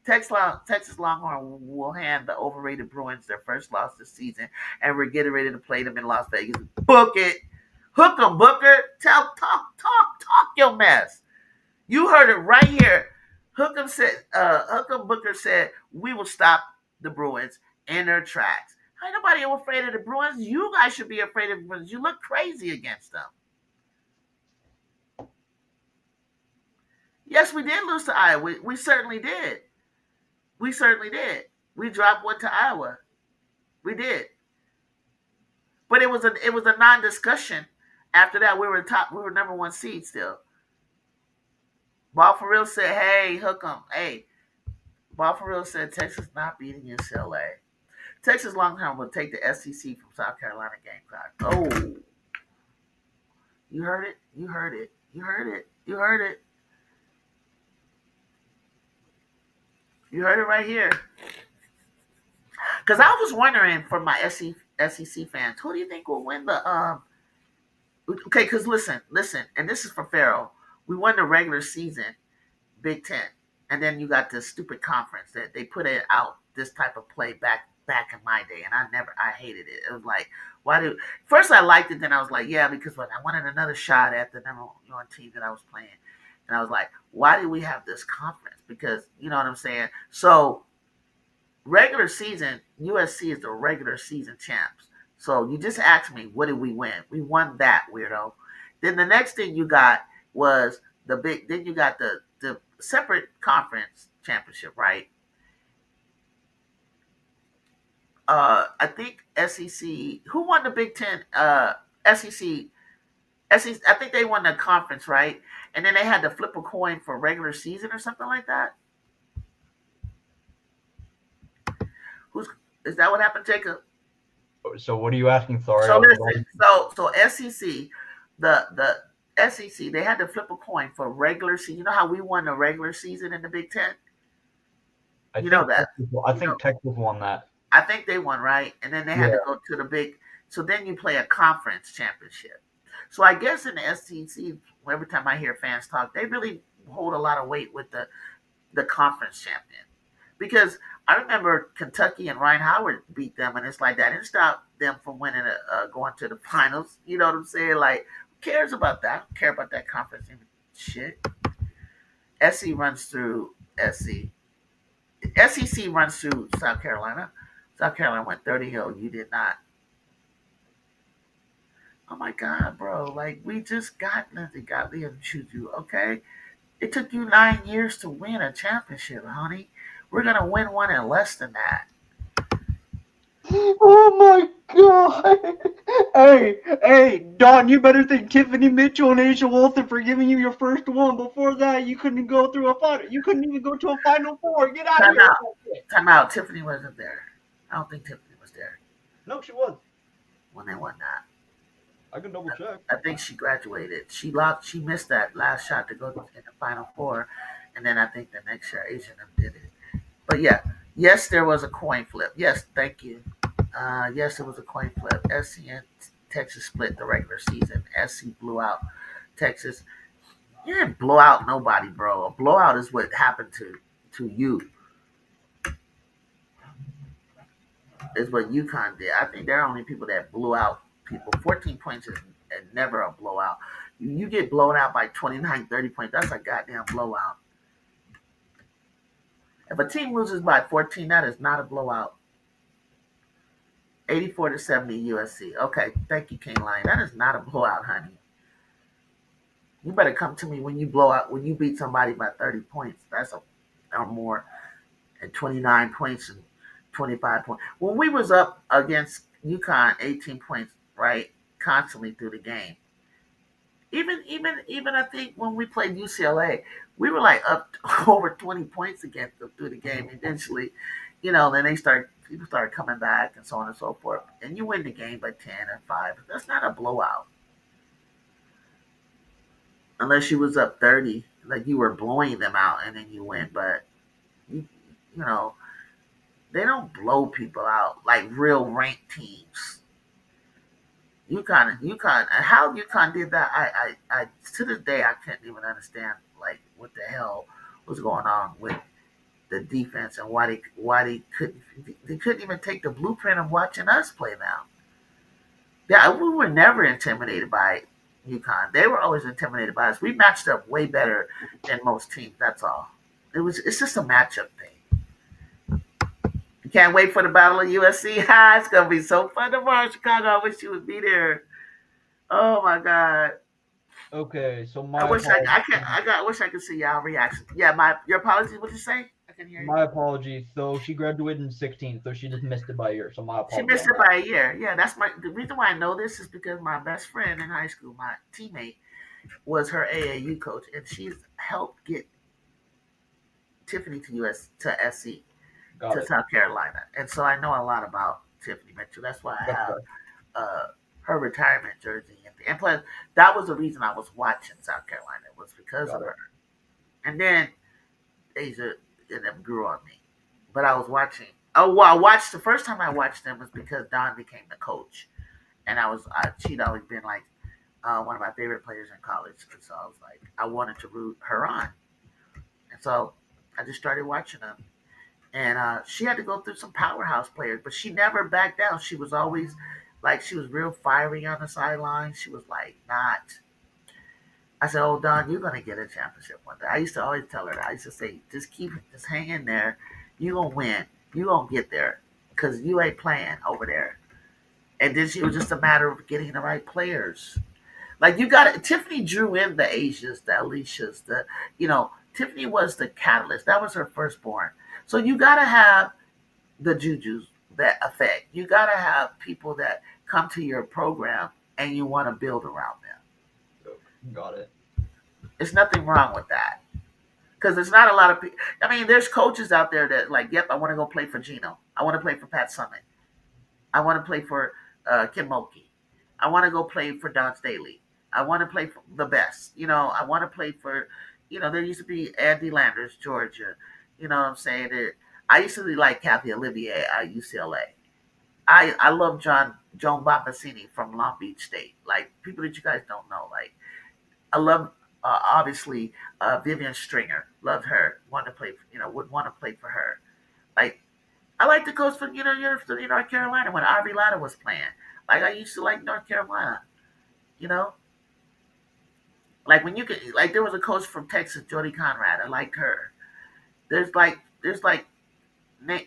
Texas Longhorn will hand the overrated Bruins their first loss this season, and we're getting ready to play them in Las Vegas. Book it. Hook 'em, Booker. Talk your mess. You heard it right here. Hookem Booker said, we will stop the Bruins in their tracks. Ain't nobody afraid of the Bruins. You guys should be afraid of the Bruins. You look crazy against them. Yes, we did lose to Iowa. We certainly did. We certainly did. We dropped one to Iowa. We did. But it was a non-discussion. After that, we were number 1 seed still. Ball for Real said, hey, hook 'em. Hey. Ball for Real said, Texas not beating UCLA. Texas Longhorn will take the SEC from South Carolina Gamecocks. Oh. You heard it. You heard it. You heard it. You heard it. You heard it right here. Because I was wondering for my SEC fans, who do you think will win the okay, because listen, and this is for Farrell. We won the regular season, Big Ten, and then you got this stupid conference that they put it out this type of play back in my day, and I hated it. It was like, first I liked it, then I was like, yeah, because when I wanted another shot at the number 1 team that I was playing, and I was like, why do we have this conference? Because you know what I'm saying. So regular season, USC is the regular season champs. So you just asked me, what did we win? We won that, weirdo. Then the next thing you got was then you got the separate conference championship, right? I think SEC, who won the Big Ten? SEC, I think they won the conference, right? And then they had to flip a coin for regular season or something like that. Is that what happened, Jacob? So what are you asking? Sorry. So listen, so SEC, the SEC, they had to flip a coin for regular season. You know how we won the regular season in the Big Ten? I think Texas won that. I think they won, right? And then they had to go to the big. So then you play a conference championship. So I guess in the SEC, every time I hear fans talk, they really hold a lot of weight with the conference champion. because I remember Kentucky and Ryan Howard beat them, and it's like that didn't stop them from winning, going to the finals. You know what I'm saying? Like, who cares about that? I don't care about that conference shit. SC runs through SC. SEC runs through South Carolina. South Carolina went 30-0. You did not. Oh my God, bro! Like, we just got nothing. Got Liam Juju. Okay, it took you 9 years to win a championship, honey. We're gonna win one in less than that. Oh my god! Hey, Don, you better thank Tiffany Mitchell and Asia Wilson for giving you your first one. Before that, you couldn't go through a final. You couldn't even go to a Final Four. Get out of Time here with out. that shit. Time out. Tiffany wasn't there. I don't think Tiffany was there No, she was. when they won that. I can double check. I think she graduated. She lost. She missed that last shot to go in the final four, and then I think the next year Asian did it. But yeah, yes, there was a coin flip. Yes, thank you. Yes, it was a coin flip. SC and Texas split the regular season. SC blew out Texas. You didn't blow out nobody, bro. A blowout is what happened to you. Is what UConn did. I think they're only people that blew out people. 14 points is never a blowout. You get blown out by 29, 30 points. That's a goddamn blowout. If a team loses by 14, that is not a blowout. 84-70 USC. Okay, thank you, King Lion. That is not a blowout, honey. You better come to me when you blow out, when you beat somebody by 30 points. That's a or more, and 29 points and 25 points. When we was up against UConn, 18 points, right, constantly through the game. Even I think when we played UCLA, we were like up over 20 points against them through the game. Eventually, then people started coming back and so on and so forth. And you win the game by 10 and 5. That's not a blowout. Unless you was up 30, like you were blowing them out and then you win. But you, you know, they don't blow people out like real ranked teams. UConn, and how UConn did that, I to this day I can't even understand like what the hell was going on with the defense and why they couldn't even take the blueprint of watching us play now. Yeah, we were never intimidated by UConn. They were always intimidated by us. We matched up way better than most teams. That's all. It's just a matchup thing. You can't wait for the Battle of USC. Ha, it's gonna be so fun tomorrow, Chicago. I wish you would be there. Oh my god. Okay, so I my wish I can apologies. I wish I could see y'all reaction. Yeah, my your apologies. What you say? I can hear you. My apologies. So she graduated in 16, so she just missed it by a year. So my She apology missed on it that. by a year. Yeah, that's the reason why I know this is because my best friend in high school, my teammate, was her AAU coach, and she's helped get Tiffany to SC Got to it. South Carolina, and so I know a lot about Tiffany Mitchell. That's why I That's have fair. her retirement jersey, and plus that was the reason I was watching South Carolina was because of Got it. her. And then Asia and them grew on me, but I was watching. Oh, well, I watched the first time I watched them was because Don became the coach, and she'd always been like one of my favorite players in college, and so I was like I wanted to root her on, and so I just started watching them. And she had to go through some powerhouse players, but she never backed down. She was always like she was real fiery on the sideline. She was like not. I said, "Oh, Don, you're gonna get a championship one day." I used to always tell her that. I used to say, just hang in there. You gonna win. You gonna get there, cause you ain't playing over there." And then she was just a matter of getting the right players. Like you got it. Tiffany drew in the Asias, the Alicias, Tiffany was the catalyst. That was her firstborn. So you got to have the jujus that affect. You got to have people that come to your program and you want to build around them. Got it. There's nothing wrong with that because there's not a lot of people. I mean, there's coaches out there that like, yep, I want to go play for Gino. I want to play for Pat Summit. I want to play for Kim Mulkey. I want to go play for Don Staley. I want to play for the best. I want to play for, there used to be Andy Landers, Georgia. You know what I'm saying? I used to really like Kathy Olivier at UCLA. I love Joan Bombacini from Long Beach State. Like people that you guys don't know. Like I love obviously Vivian Stringer. Loved her. Wanted to play. Would want to play for her. Like I like the coach from University of North Carolina when Avi Latta was playing. Like I used to like North Carolina. You know, like when you could like there was a coach from Texas, Jody Conrad. I liked her. There's like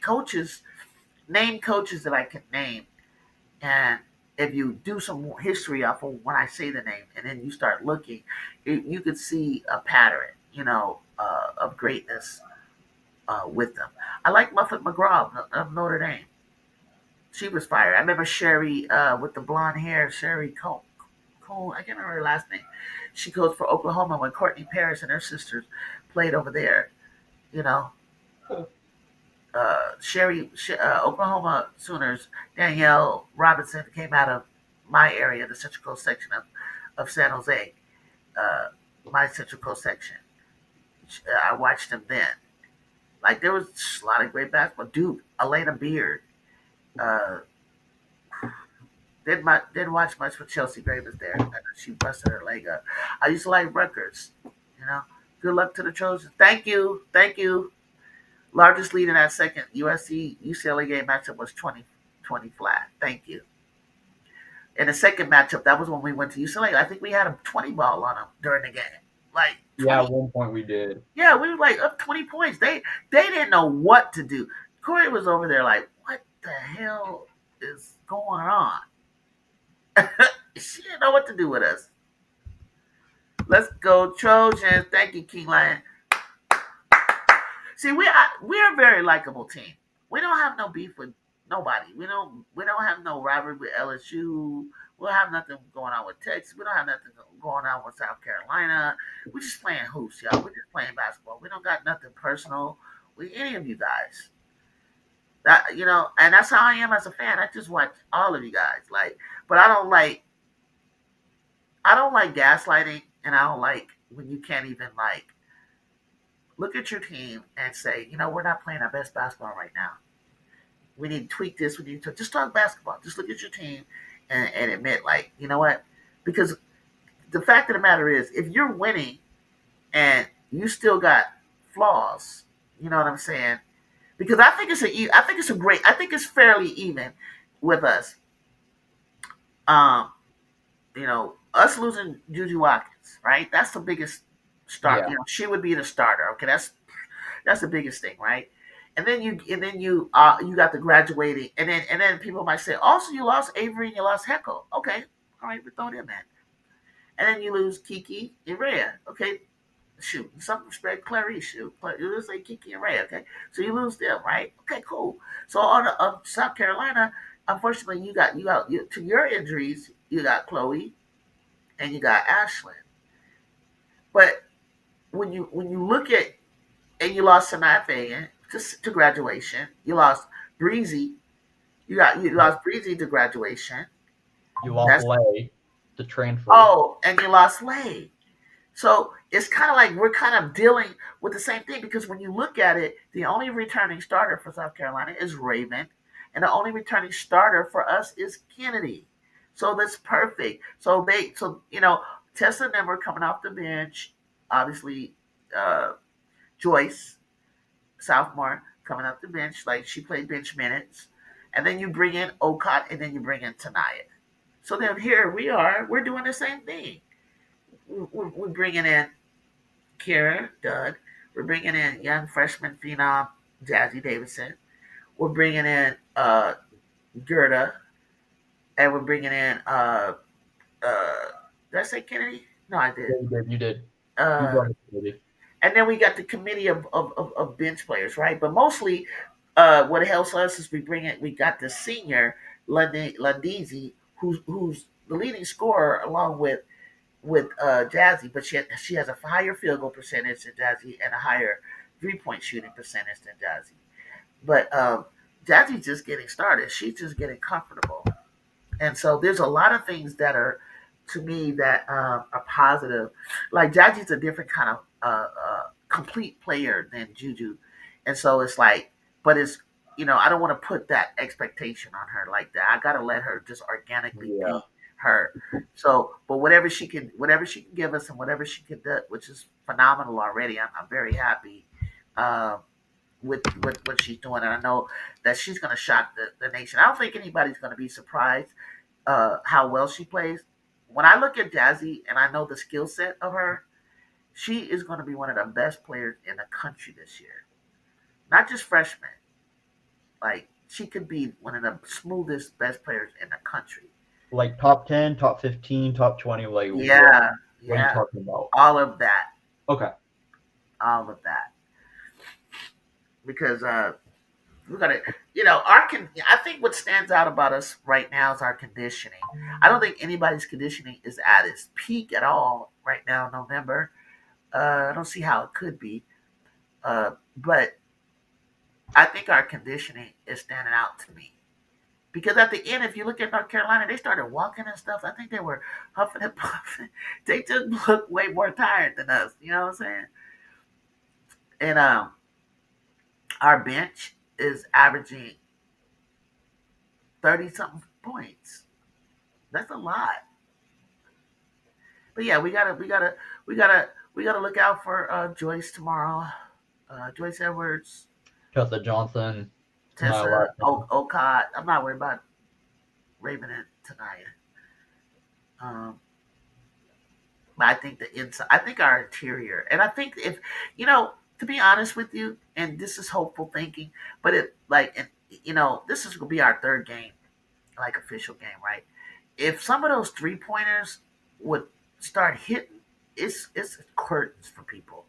coaches, name coaches that I can name, and if you do some more history off of when I say the name, and then you start looking, you could see a pattern, of greatness with them. I like Muffet McGraw of Notre Dame. She was fire. I remember Sherry with the blonde hair, Sherry Cole. Cole, I can't remember her last name. She goes for Oklahoma when Courtney Paris and her sisters played over there. You know, Oklahoma Sooners, Danielle Robinson came out of my area, the Central Coast section of San Jose, uh, my Central Coast section. I watched them then. Like there was a lot of great basketball. Duke, Elena Beard. Uh, didn't watch much with Chelsea Gray was there. She busted her leg up. I used to like Rutgers. You know, good luck to the Trojans. Thank you. Largest lead in that second USC UCLA game matchup was 20 flat. Thank you. In the second matchup, that was when we went to UCLA. I think we had a 20 ball on them during the game. Like Yeah, 20. at one point we did. Yeah, we were like up 20 points. They didn't know what to do. Corey was over there like, what the hell is going on? She didn't know what to do with us. Let's go Trojans. Thank you, King Lion. See, we're a very likable team. We don't have no beef with nobody. We don't have no rivalry with LSU. We don't have nothing going on with Texas. We don't have nothing going on with South Carolina. We're just playing hoops, y'all. We're just playing basketball. We don't got nothing personal with any of you guys. And that's how I am as a fan. I just watch all of you guys. But I don't like gaslighting, and I don't like when you can't even look at your team and say, we're not playing our best basketball right now. We need to tweak this. We need to just talk basketball. Just look at your team and admit, you know what? Because the fact of the matter is, if you're winning and you still got flaws, you know what I'm saying? Because I think it's fairly even with us. Um, us losing Juju Watkins, right? That's the biggest start. Yeah. She would be the starter. Okay, that's the biggest thing, right? And then you got the graduating, and then people might say, also you lost Avery and you lost Heckle. Okay, all right, we throw them in. And then you lose Kiki and Rhea. Okay, shoot, some respect Clarice. Shoot, but you just say Kiki and Rhea. Okay, so you lose them, right? Okay, cool. So on South Carolina, unfortunately, to your injuries, you got Chloe and you got Ashlyn. But when you look at and you lost Sanaa Fagan to graduation. You lost Breezy. You lost Breezy to graduation. You lost That's Lay to transfer. and you lost Lay. So it's kind of like we're kind of dealing with the same thing because when you look at it, the only returning starter for South Carolina is Raven, and the only returning starter for us is Kennedy. So that's perfect. Tessa and them were coming off the bench. Obviously, Joyce sophomore coming off the bench, like she played bench minutes, and then you bring in Ocott, and then you bring in Tanaya. So then here we are, we're doing the same thing. We're bringing in Kara Dud, we're bringing in young freshman phenom Jazzy Davidson, we're bringing in Gerda, and we're bringing in did I say Kennedy? No, I did. You did. Uh, and then we got the committee of bench players, right? But mostly, what helps us is we got the senior Lundizi, who's the leading scorer along with Jazzy, but she has a higher field goal percentage than Jazzy and a higher 3-point shooting percentage than Jazzy. But Jazzy's just getting started. She's just getting comfortable, and so there's a lot of things that are to me that are positive. Like Jazzy's a different kind of complete player than Juju, and so it's like, but it's I don't want to put that expectation on her like that. I gotta let her just organically be her. So, but whatever she can give us and whatever she can do, which is phenomenal already. I'm very happy. with what she's doing, and I know that she's going to shock the nation. I don't think anybody's going to be surprised how well she plays. When I look at Jazzy and I know the skill set of her, she is going to be one of the best players in the country this year. Not just freshman. Like she could be one of the smoothest, best players in the country. Like top 10, top 15, top 20. Like Yeah, what are you yeah, talking about? all of that, Okay. all of that, because we gotta, our I think what stands out about us right now is our conditioning. I don't think anybody's conditioning is at its peak at all right now in November. I don't see how it could be, but I think our conditioning is standing out to me. Because at the end, if you look at North Carolina, they started walking and stuff. I think they were huffing and puffing. They just look way more tired than us. You know what I'm saying? And our bench is averaging 30 something points. That's a lot. But yeah, we gotta look out for Joyce tomorrow. Joyce Edwards, Tessa Johnson, Tanaya Tessa Lackluster. Okot. I'm not worried about Raven and Tanaya. Um, but I think the inside, I think our interior, and I think if to be honest with you, and this is hopeful thinking, but it like, and this is gonna be our third game, like official game, right? If some of those 3 pointers would start hitting, it's curtains for people.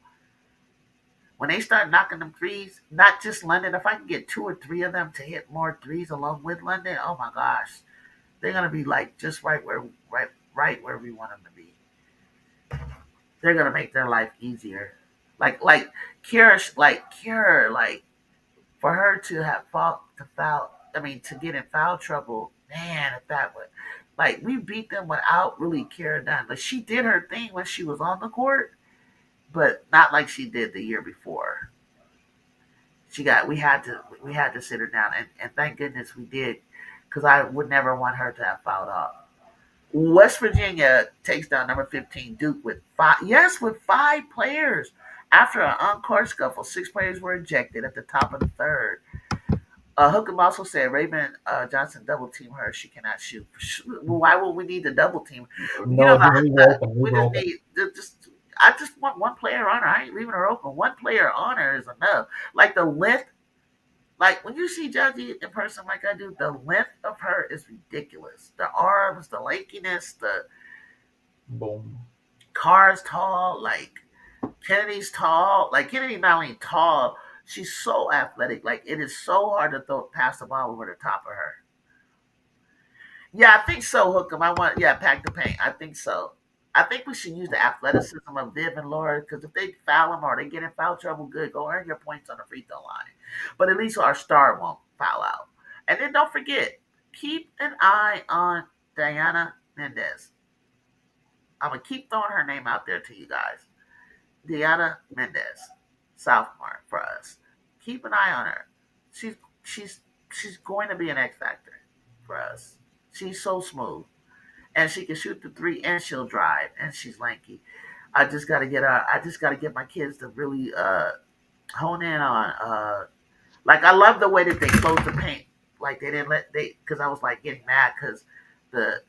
When they start knocking them threes, not just London, if I can get two or three of them to hit more threes along with London, oh my gosh, they're gonna be like just right where we want them to be. They're gonna make their life easier. Kira, like for her to have fought to foul, I mean to get in foul trouble, man, if that would, like we beat them without really Kira done. Like she did her thing when she was on the court, but not like she did the year before. We had to sit her down, and thank goodness we did, because I would never want her to have fouled off. West Virginia takes down number 15 Duke with five. Yes, with five players. After an on-court scuffle, six players were ejected at the top of the third. Hookham also said Raven Johnson double team her. She cannot shoot. Why would we need to double team? No, just leave her open. We Leave her just open. need just. I just want one player on her. I ain't leaving her open. One player on her is enough. Like the length, like when you see Judgy in person, like I do, the length of her is ridiculous. The arms, the lankiness, the Boom. Carr's tall, like Kennedy's tall. Like Kennedy not only tall, she's so athletic. Like it is so hard to throw pass the ball over the top of her. Yeah, I think so, Hookem. Pack the paint. I think so. I think we should use the athleticism of Viv and Laura, because if they foul them or they get in foul trouble, good, go earn your points on the free throw line. But at least our star won't foul out. And then don't forget, keep an eye on Diana Mendez. I'm gonna keep throwing her name out there to you guys. Diana Mendez, sophomore for us. Keep an eye on her. She's she's she's going to be an X factor for us. She's so smooth, and she can shoot the three, and she'll drive, and she's lanky. I just gotta get my kids to really hone in on like I love the way that they closed the paint. Like they didn't let they because I was like getting mad because the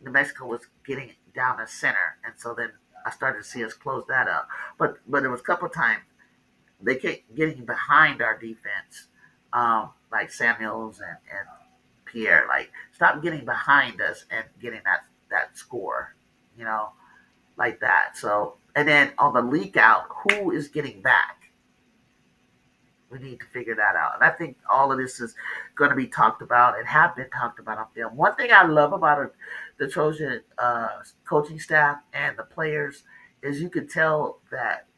New Mexico was getting down the center, and so then I started to see us close that up. But there was a couple of times they kept getting behind our defense, like Samuels and Pierre. Like stop getting behind us and getting that score, you know, like that. So and then on the leak out, who is getting back? We need to figure that out. And I think all of this is going to be talked about and have been talked about on film. One thing I love about the Trojan coaching staff and the players is you could tell that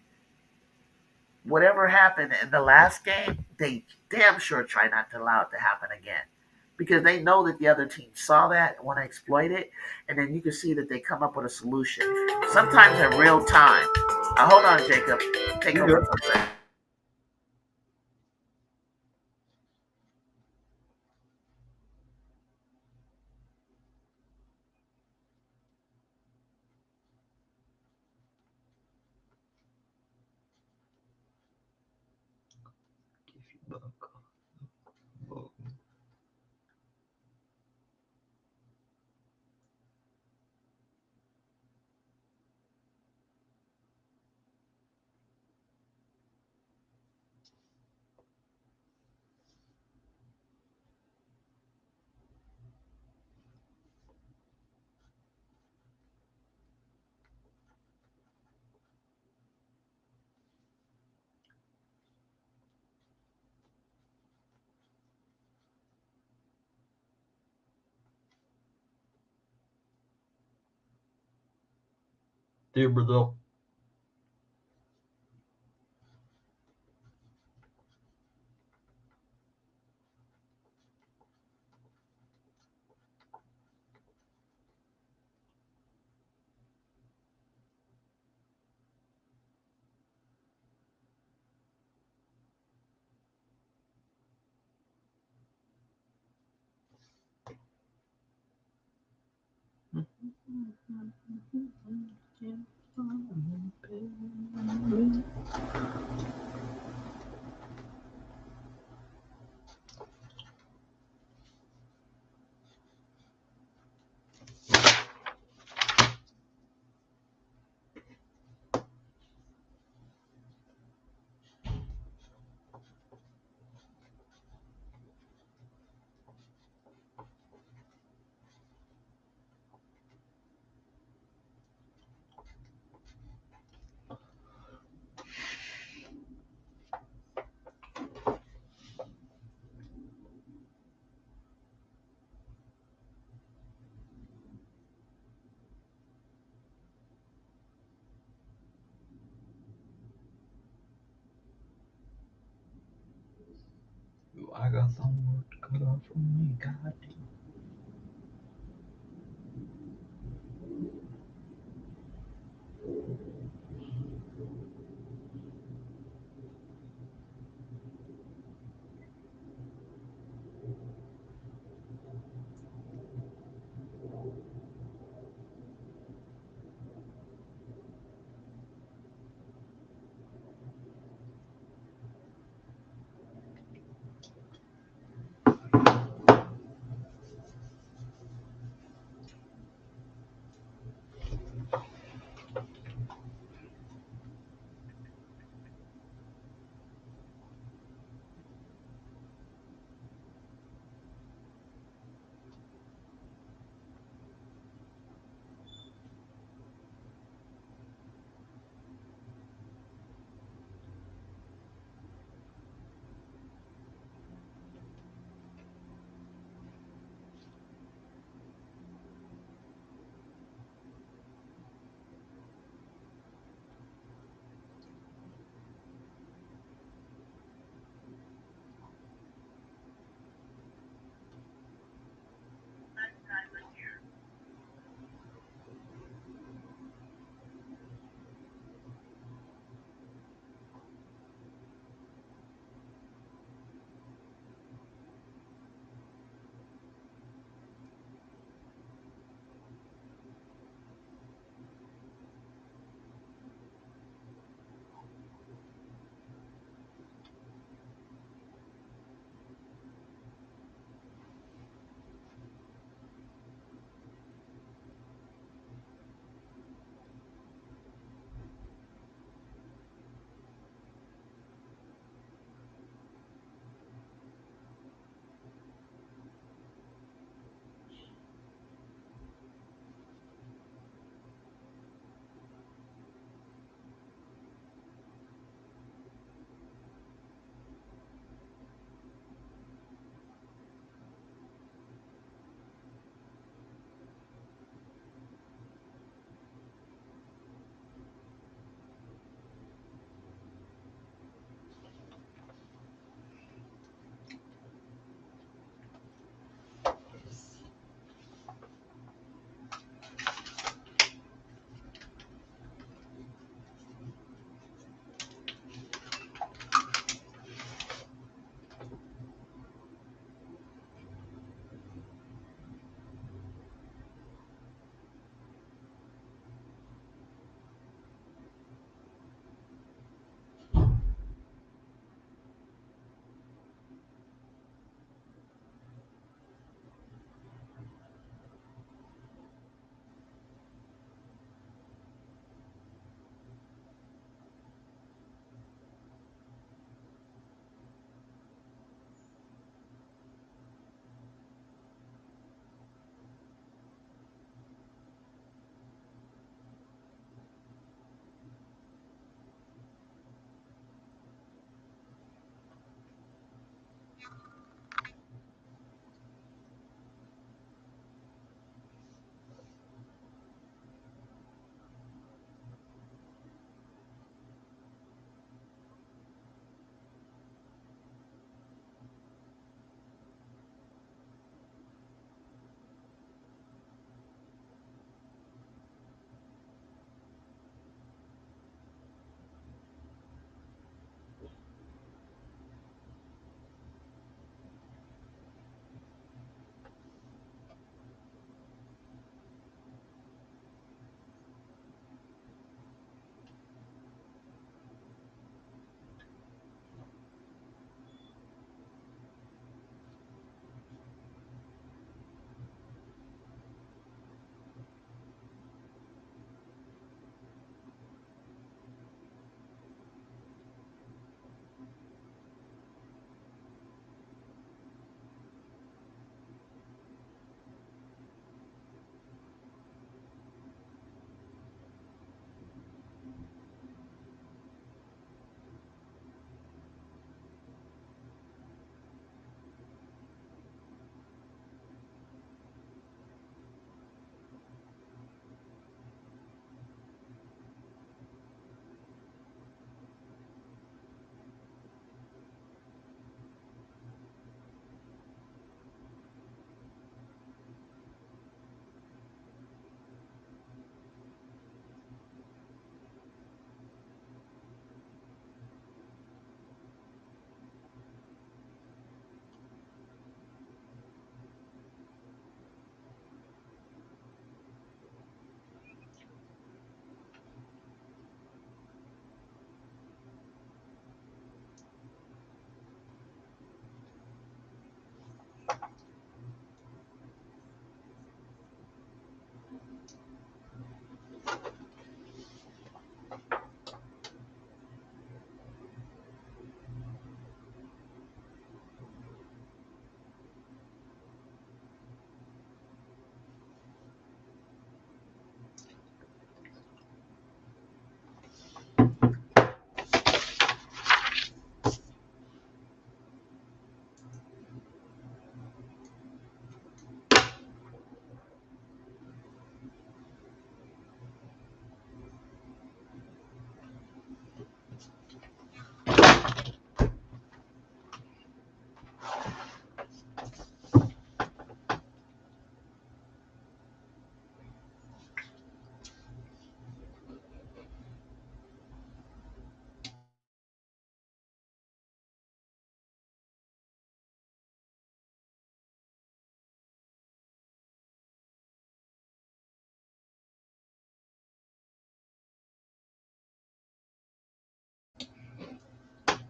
whatever happened in the last game, they damn sure try not to allow it to happen again. Because they know that the other team saw that and want to exploit it, and then you can see that they come up with a solution. Sometimes in real time. Hold on, Jacob. Take over for a second. See you, Brazil. Ooh, I got some work cut out for me, God.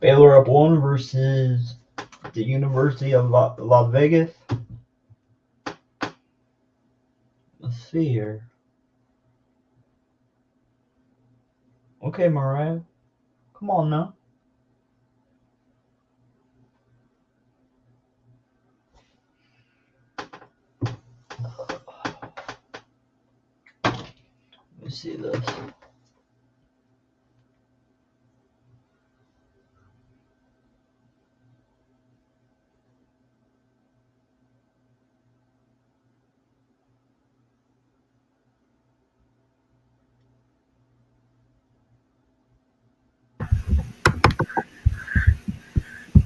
Baylor up 1 versus the University of Las Vegas. Let's see here. Okay, Mariah. Come on now. Let me see this.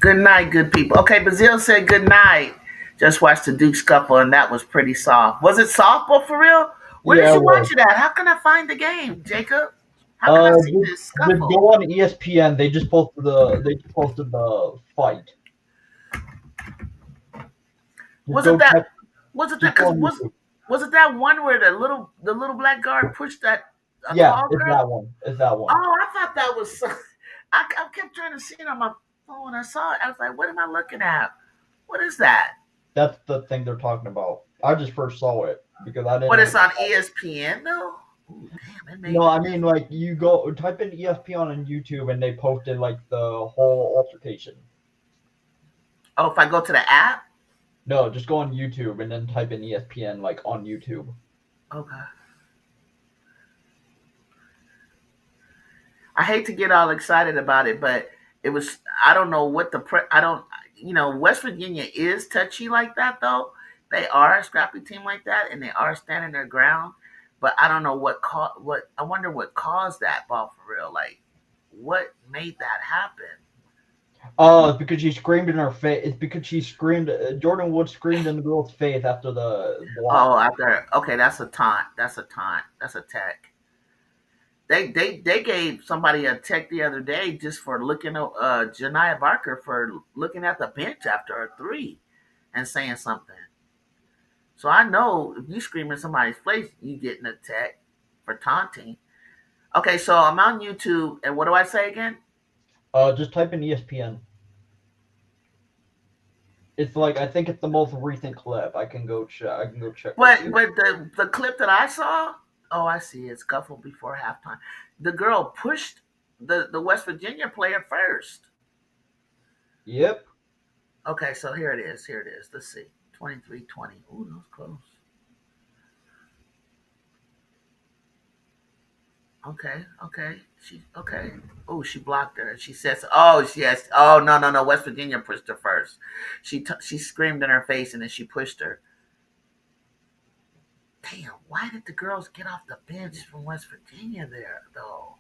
Good night, good people. Okay, Bazil said good night. Just watched the Duke scuffle, and that was pretty soft. Was it softball for real? Where did Yeah, it you watch was. it at? How can I find the game, Jacob? How can I see this Just scuffle? go on ESPN. They just posted the fight. Just Was it go that? type. Was it that? Just go Because on YouTube. was it that one where the little black guard pushed that a Yeah, tall it's girl? that one. It's that one. Oh, I thought that was. I kept trying to see it on my phone. I saw it. I was like, what am I looking at? What is that? That's the thing they're talking about. I just first saw it because I didn't What know. it's on ESPN though? Ooh, damn, it No, made me. I mean like you go type in ESPN on YouTube and they posted like the whole altercation. Oh, if I go to the app. No, just go on YouTube and then type in ESPN like on YouTube. Okay. I hate to get all excited about it, but it was. I don't know what I don't. West Virginia is touchy like that though. They are a scrappy team like that, and they are standing their ground. But I don't know what. I wonder what caused that ball for real. Like, what made that happen? It's because she screamed in her face. It's because she screamed. Jordan Wood screamed in the girl's face after the Oh, block. after okay, that's a taunt. That's a taunt. That's a tech. They gave somebody a tech the other day just for looking at Janiah Barker for looking at the bench after a three and saying something. So I know if you scream in somebody's face, you getting a tech for taunting. Okay, so I'm on YouTube, and what do I say again? Just type in ESPN. It's like I think it's the most recent clip. I can go check. I can go check with But you. but the clip that I saw, oh, I see it. Scuffle before halftime. The girl pushed the West Virginia player first. Yep. Okay, so here it is. Here it is. Let's see. 23-20. Ooh, that was close. Okay, okay. She okay. Oh, she blocked her. She says, "Oh, yes. Oh, no, no, no. West Virginia pushed her first. She screamed in her face and then she pushed her. Damn, why did the girls get off the bench from West Virginia there though?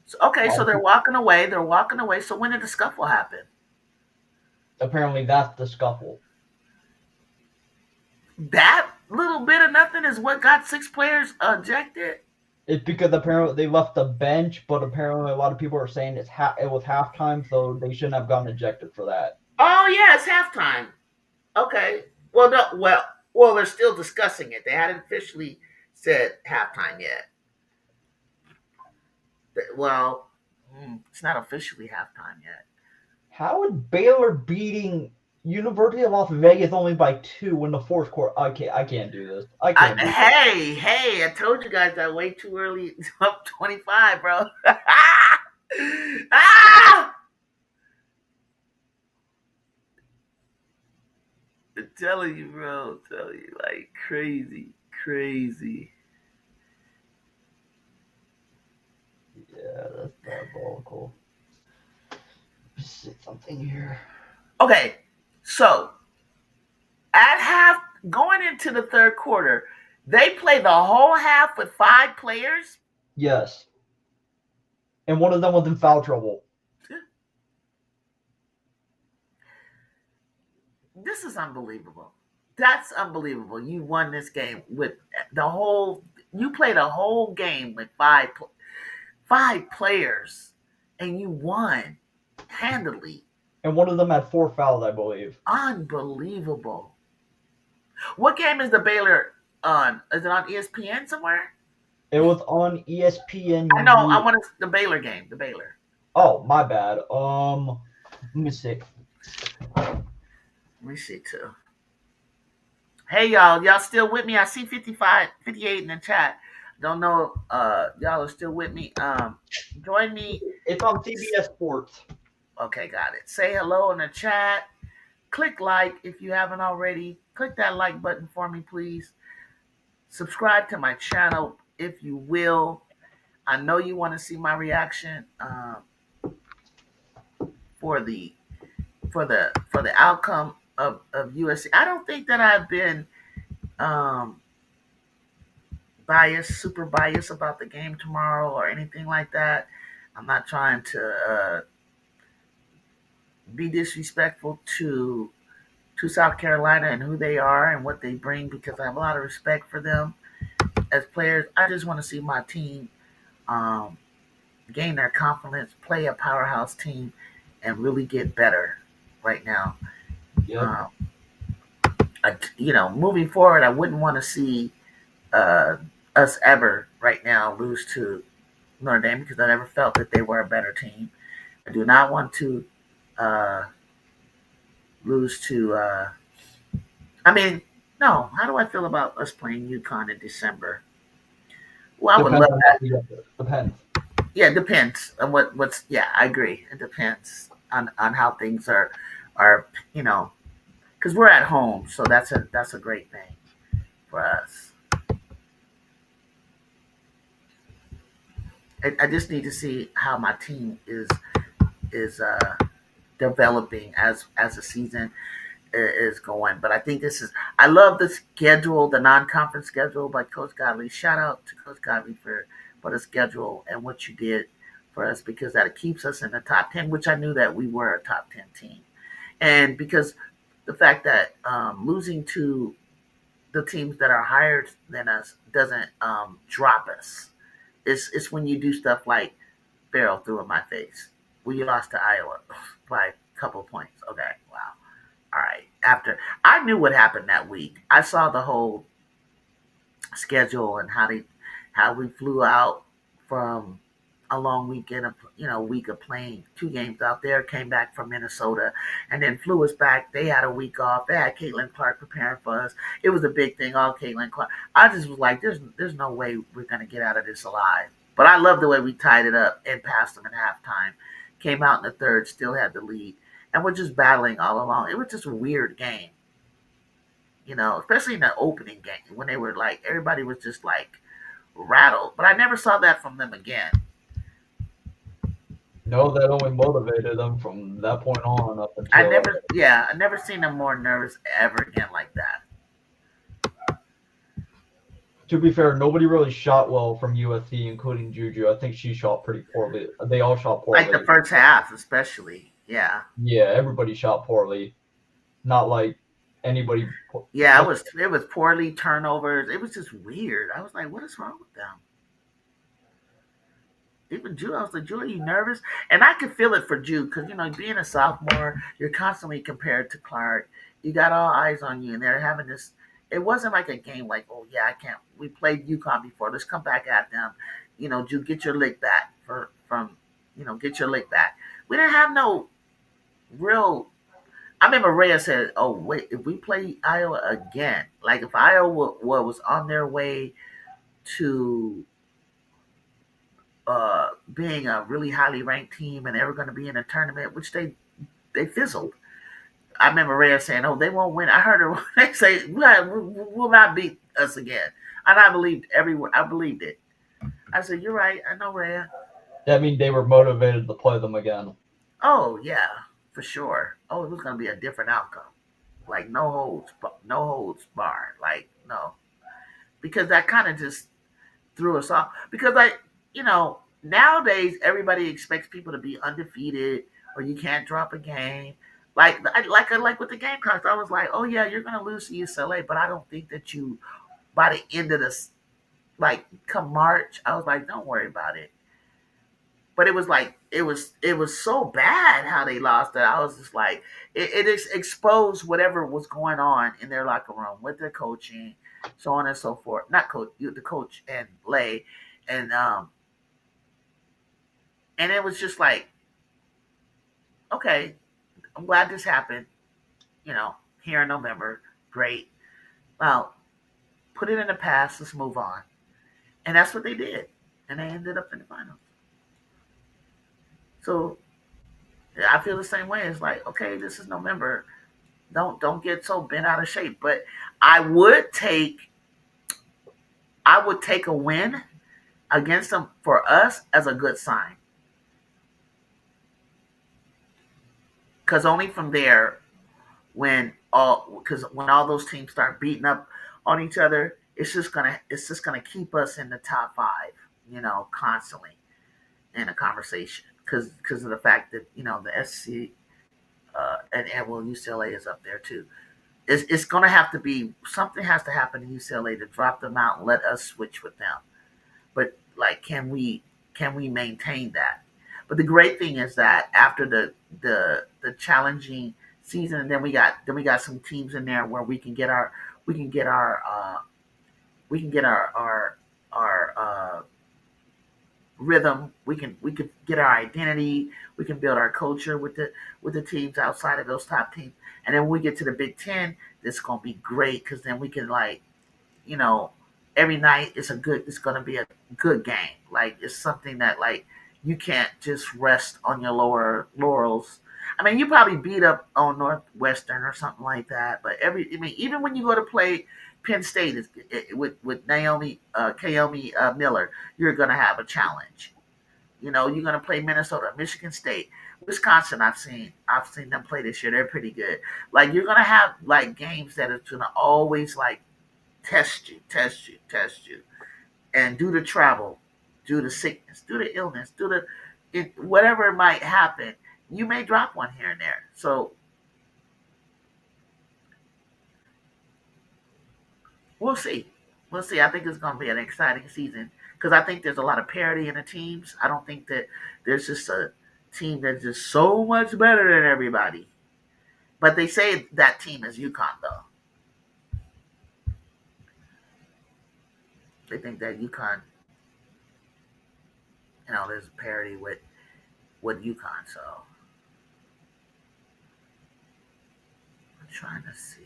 So, okay, so they're walking away. They're walking away. So when did the scuffle happen? Apparently, that's the scuffle. That little bit of nothing is what got six players ejected. It's because apparently they left the bench, but apparently a lot of people are saying it was halftime, so they shouldn't have gotten ejected for that. Oh yeah, it's halftime. Okay. Well, no, well, they're still discussing it. They hadn't officially said halftime yet. Well, it's not officially halftime yet. How is Baylor beating University of Las Vegas only by 2 in the fourth quarter? I can't do this. I can't do this. Hey, I told you guys that way too early. Up 25, bro. Ah! I'm telling you, bro. I'm telling you, like crazy, crazy. Yeah, that's diabolical. Let's see something here. Okay, so at half, going into the third quarter, they play the whole half with five players. Yes. And one of them was in foul trouble. This is unbelievable. That's unbelievable. You won this game with the whole. You played a whole game with five players, and you won handily. And one of them had 4 fouls, I believe. Unbelievable. What game is the Baylor on? Is it on ESPN somewhere? It was on ESPN. I know. I want the Baylor game. The Baylor. Oh, my bad. Let me see. Let me see too. Hey y'all still with me? I see 55, 58 in the chat. Don't know if y'all are still with me. Join me. It's on CBS Sports. Okay, got it. Say hello in the chat. Click like if you haven't already. Click that like button for me, please. Subscribe to my channel if you will. I know you want to see my reaction for the for the outcome of USC. I don't think that I've been um, biased, super biased about the game tomorrow or anything like that. I'm not trying to be disrespectful to South Carolina and who they are and what they bring because I have a lot of respect for them as players. I just want to see my team um, gain their confidence, play a powerhouse team, and really get better right now. Yep. Um, moving forward, I wouldn't want to see uh, us ever right now lose to Notre Dame because I never felt that they were a better team. I do not want to uh, lose to. I mean, no. How do I feel about us playing UConn in December? Well, I would Depends love on how that. we get there. Depends. Yeah, it depends on what's. Yeah, I agree. It depends on how things are. Because we're at home, so that's a great thing for us. I just need to see how my team is developing as the season is going. But I think this is. I love the schedule, the non-conference schedule by Coach Godley. Shout out to Coach Godley for the schedule and what you did for us because that keeps us in the top 10, which I knew that we were a top 10 team, and because the fact that losing to the teams that are higher than us doesn't drop us. It's when you do stuff like Farrell threw in my face. We lost to Iowa by a couple of points. Okay, wow. All right. After I knew what happened that week, I saw the whole schedule and how we flew out from a long weekend of week of playing 2 games out there, came back from Minnesota, and then flew us back. They had a week off. They had Caitlin Clark preparing for us. It was a big thing. All Caitlin Clark. I just was like, there's no way we're gonna get out of this alive. But I love the way we tied it up and passed them at halftime. Came out in the third, still had the lead, and we're just battling all along. It was just a weird game, especially in the opening game when they were like everybody was just like rattled. But I never saw that from them again. No, that only motivated them from that point on up I until. never, yeah, I never seen them more nervous ever again like that. To be fair, nobody really shot well from USC, including Juju. I think she shot pretty poorly. They all shot Like the poorly. first half, especially. Yeah, Yeah, everybody shot poorly. Not like anybody. yeah, it was poorly turnovers. It was just weird. I was like, what is wrong with them? Even Jew, I was like, Jew, are you nervous? And I could feel it for Jew because being a sophomore, you're constantly compared to Clark. You got all eyes on you, and they're having this. It wasn't like a game like, oh yeah, I can't. We played UConn before. Let's come back at them. Jew, get your lick back get your lick back. We didn't have no real. I remember Rhea said, "Oh wait, if we play Iowa again, like if Iowa was on their way to being a really highly ranked team and they were going to be in a tournament, which they fizzled." I remember Rhea saying, "Oh, they won't win." I heard her they say, "Will not beat us again," and I believed everyone. I believed it. I said, "You're right. I know Rhea." That means they were motivated to play them again. Oh yeah, for sure. Oh, it was going to be a different outcome. Like no holds bar. Like no, because that kind of just threw us off. Because nowadays everybody expects people to be undefeated or you can't drop a game. Like with the Gamecocks, I was like, oh yeah, you're gonna lose to UCLA, but I don't think that you by the end of this, like come March, I was like, don't worry about it. But it was like it was so bad how they lost that I was just like it exposed whatever was going on in their locker room with their coaching, so on and so forth. Not coach, the coach and Lay, and it was just like okay, I'm glad this happened. Here in November, great. Well, put it in the past. Let's move on. And that's what they did, and they ended up in the finals. So I feel the same way. It's like, okay, this is November. Don't get so bent out of shape. But I would take I would take a win against them for us as a good sign. Because only from there, when all those teams start beating up on each other, it's just gonna keep us in the top five, constantly in a conversation. Because of the fact that the SC and well, UCLA is up there too. It's gonna have to be something has to happen in UCLA to drop them out and let us switch with them. But like, can we maintain that? But the great thing is that after the challenging season, then we got some teams in there where we can get our we can get our rhythm. We can get our identity. We can build our culture with the teams outside of those top teams. And then when we get to the Big Ten, it's gonna be great because then we can you know, every night it's gonna be a good game. Like it's something that like you can't just rest on your lower laurels. I mean, you probably beat up on Northwestern or something like that, but even when you go to play Penn State with Naomi Miller, you're gonna have a challenge. You're gonna play Minnesota, Michigan State, Wisconsin. I've seen them play this year. They're pretty good. Like you're gonna have like games that are gonna always like test you, test you, test you. And due to travel, due to sickness, due to illness, whatever it might happen, you may drop one here and there. So we'll see. We'll see. I think it's going to be an exciting season because I think there's a lot of parity in the teams. I don't think that there's just a team that's just so much better than everybody. But they say that team is UConn, though. They think that UConn, there's parity with UConn. So I'm trying to see.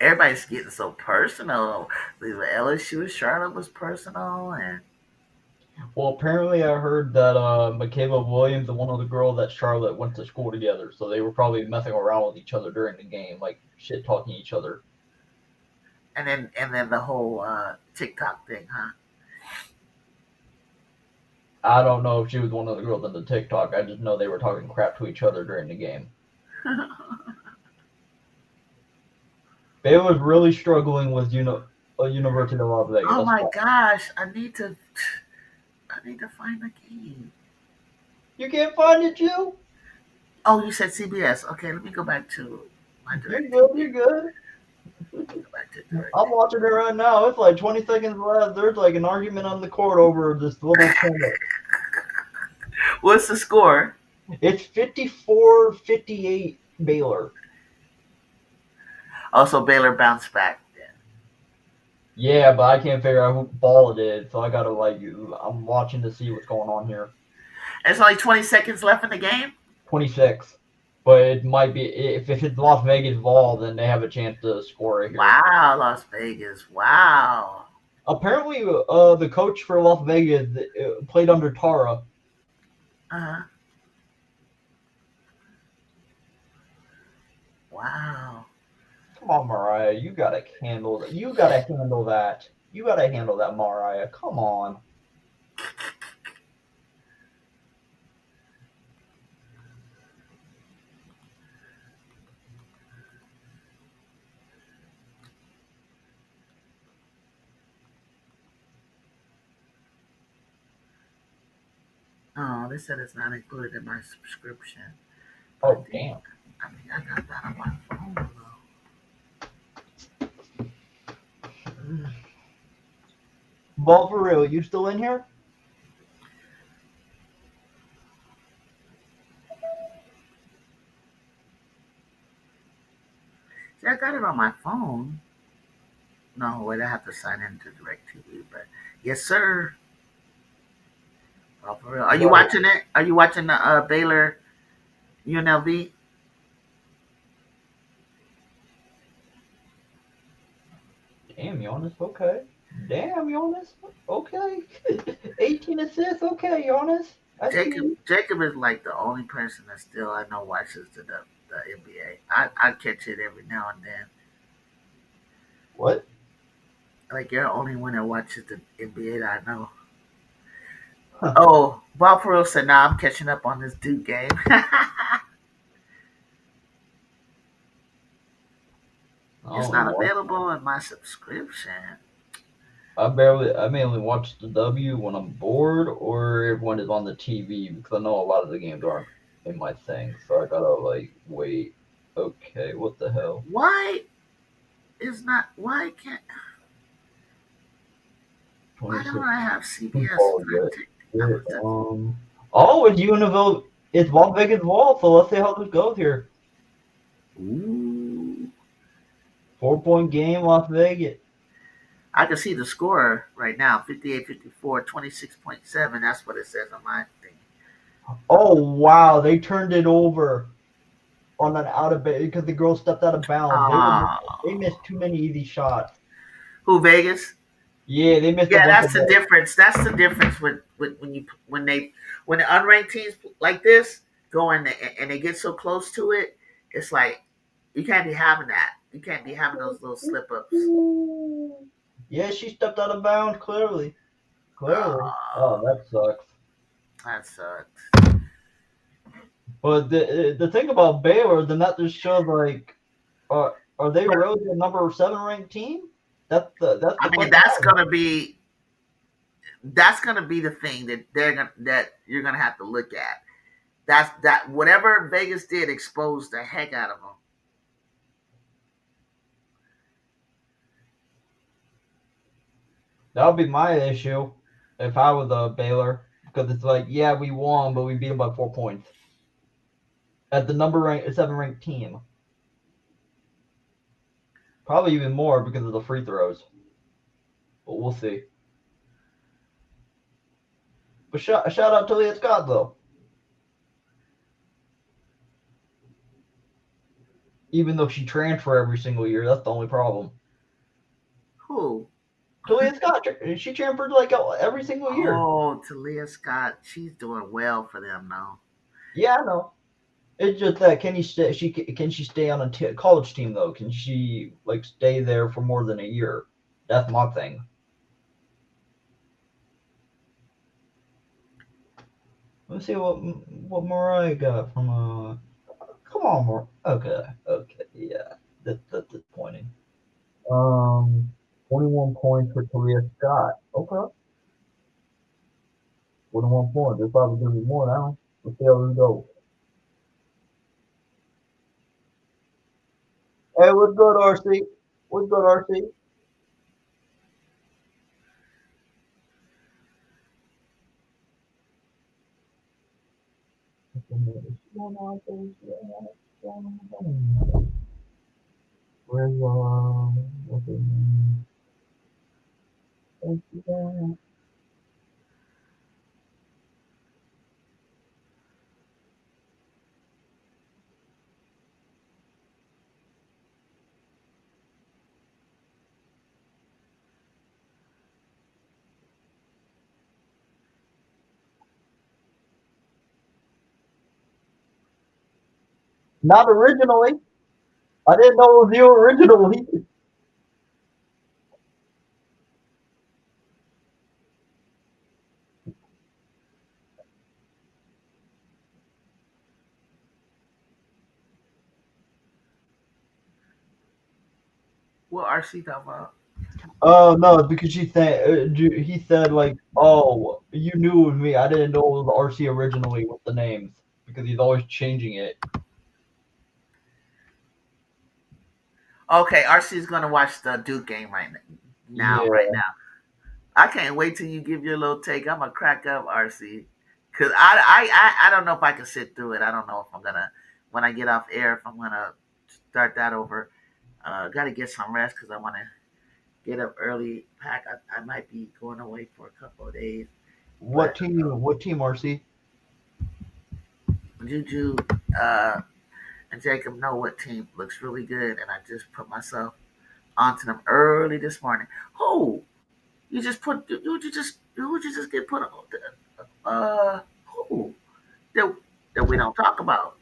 Everybody's getting so personal. The LSU Charlotte was personal, and Well, apparently I heard that Michaela Williams and one of the girls at Charlotte went to school together, so they were probably messing around with each other during the game, like shit talking each other. and then the whole TikTok thing, huh? I don't know if she was one of the girls in the TikTok. I just know they were talking crap to each other during the game. Baylor's really struggling with University of Las Vegas. Oh That's my why. gosh, I need to find the game. You can't find it, Jill? Oh, you said CBS. Okay, let me go back to my You're direct good. TV. You're good. Let me go back to direct I'm TV. watching it right now. It's like 20 seconds left. There's like an argument on the court over this little tennis. What's the score? It's 54-58 Baylor. Also, Baylor bounced back. Yeah, but I can't figure out who ball it is, so I gotta I'm watching to see what's going on here. There's only 20 seconds left in the game. 26, but it might be if it's Las Vegas ball, then they have a chance to score it here. Wow, Las Vegas. Wow. Apparently, the coach for Las Vegas played under Tara. Uh-huh. Wow. Come on, Mariah, you gotta handle that. You gotta handle that. You gotta handle that, Mariah. Come on. Oh, they said it's not included in my subscription. But Oh damn. I think I got that on my phone though. Ball for real, you still in here? See, I got it on my phone. No, wait, I have to sign into DirecTV. But yes, sir. Oh, for real. Are you But watching it? Are you watching the Baylor UNLV? damn, Jonas. Okay. Damn, Jonas. Okay. 18 assists. Okay, Jonas. I see you. Jacob is like the only person that still I know watches the NBA. I catch it every now and then. What? Like you're the only one that watches the NBA that I know. Huh. Oh, Bob Farrell said, "Nah, I'm catching up on this Duke game." It's Oh, not what? available in my subscription. I mainly watch the W when I'm bored or when it's on the TV because I know a lot of the games aren't in my thing, so I gotta like wait. Okay, what the hell? Why is not? Why can't? Why don't 26. I have CBS Oh, Five? I yeah. must have. Oh, it's Univille. It's Las Vegas Wall, so let's see how this goes here. Ooh. 4-point game, Las Vegas. I can see the score right now 58-54, 26.7. That's what it says on my thing. Oh, wow. They turned it over on an out of base because the girl stepped out of bounds. They Oh. missed too many easy shots. Who, Vegas? Yeah, they missed a Yeah, bunch of that's the balls. difference. That's the difference when the unranked teams like this go in and they get so close to it. It's like you can't be having that. You can't be having those little slip ups. Yeah, she stepped out of bounds, clearly. Clearly. Oh, Oh, that sucks. that sucks. But the thing about Baylor, then that just shows like, are they But really the number 7 ranked team? That's I the mean, question. that's gonna be the thing that you're gonna have to look at. That whatever Vegas did exposed the heck out of them. That would be my issue if I was a Baylor because it's like, yeah, we won, but we beat them by 4 points at the number 7 ranked team. Probably even more because of the free throws, but we'll see. But shout out to Leah Scott though. Even though she transfer every single year, that's the only problem. Who? Talia Scott, she transferred like every single year. Oh, Talia Scott. She's doing well for them now. Yeah, I know. It's just that can she stay on a college team though? Can she like stay there for more than a year? That's my thing. Let's see what Mariah got from Come on, Mariah. Okay, yeah. That's disappointing. 21 points for Talia Scott. Okay, 21 points. There's probably gonna be more now. Let's see how this goes. Hey, what's good, RC? What's good, RC? Where's what's his name? Not originally. I didn't know it was you originally. What RC talking about? Oh no, because he said like, oh, you knew it was me. I didn't know it was RC originally with the names because he's always changing it. Okay, RC is gonna watch the Duke game right Yeah. now. I can't wait till you give your little take. I'm gonna crack up RC because I don't know if I can sit through it. I don't know if I'm gonna when I get off air if I'm gonna start that over. Got to get some rest because I want to get up early, pack. I might be going away for a couple of days, What but team? What team, RC? Juju and Jacob know what team looks really good, and I just put myself onto them early this morning. Who you just put? Who would you just get put on? Who that that we don't talk about?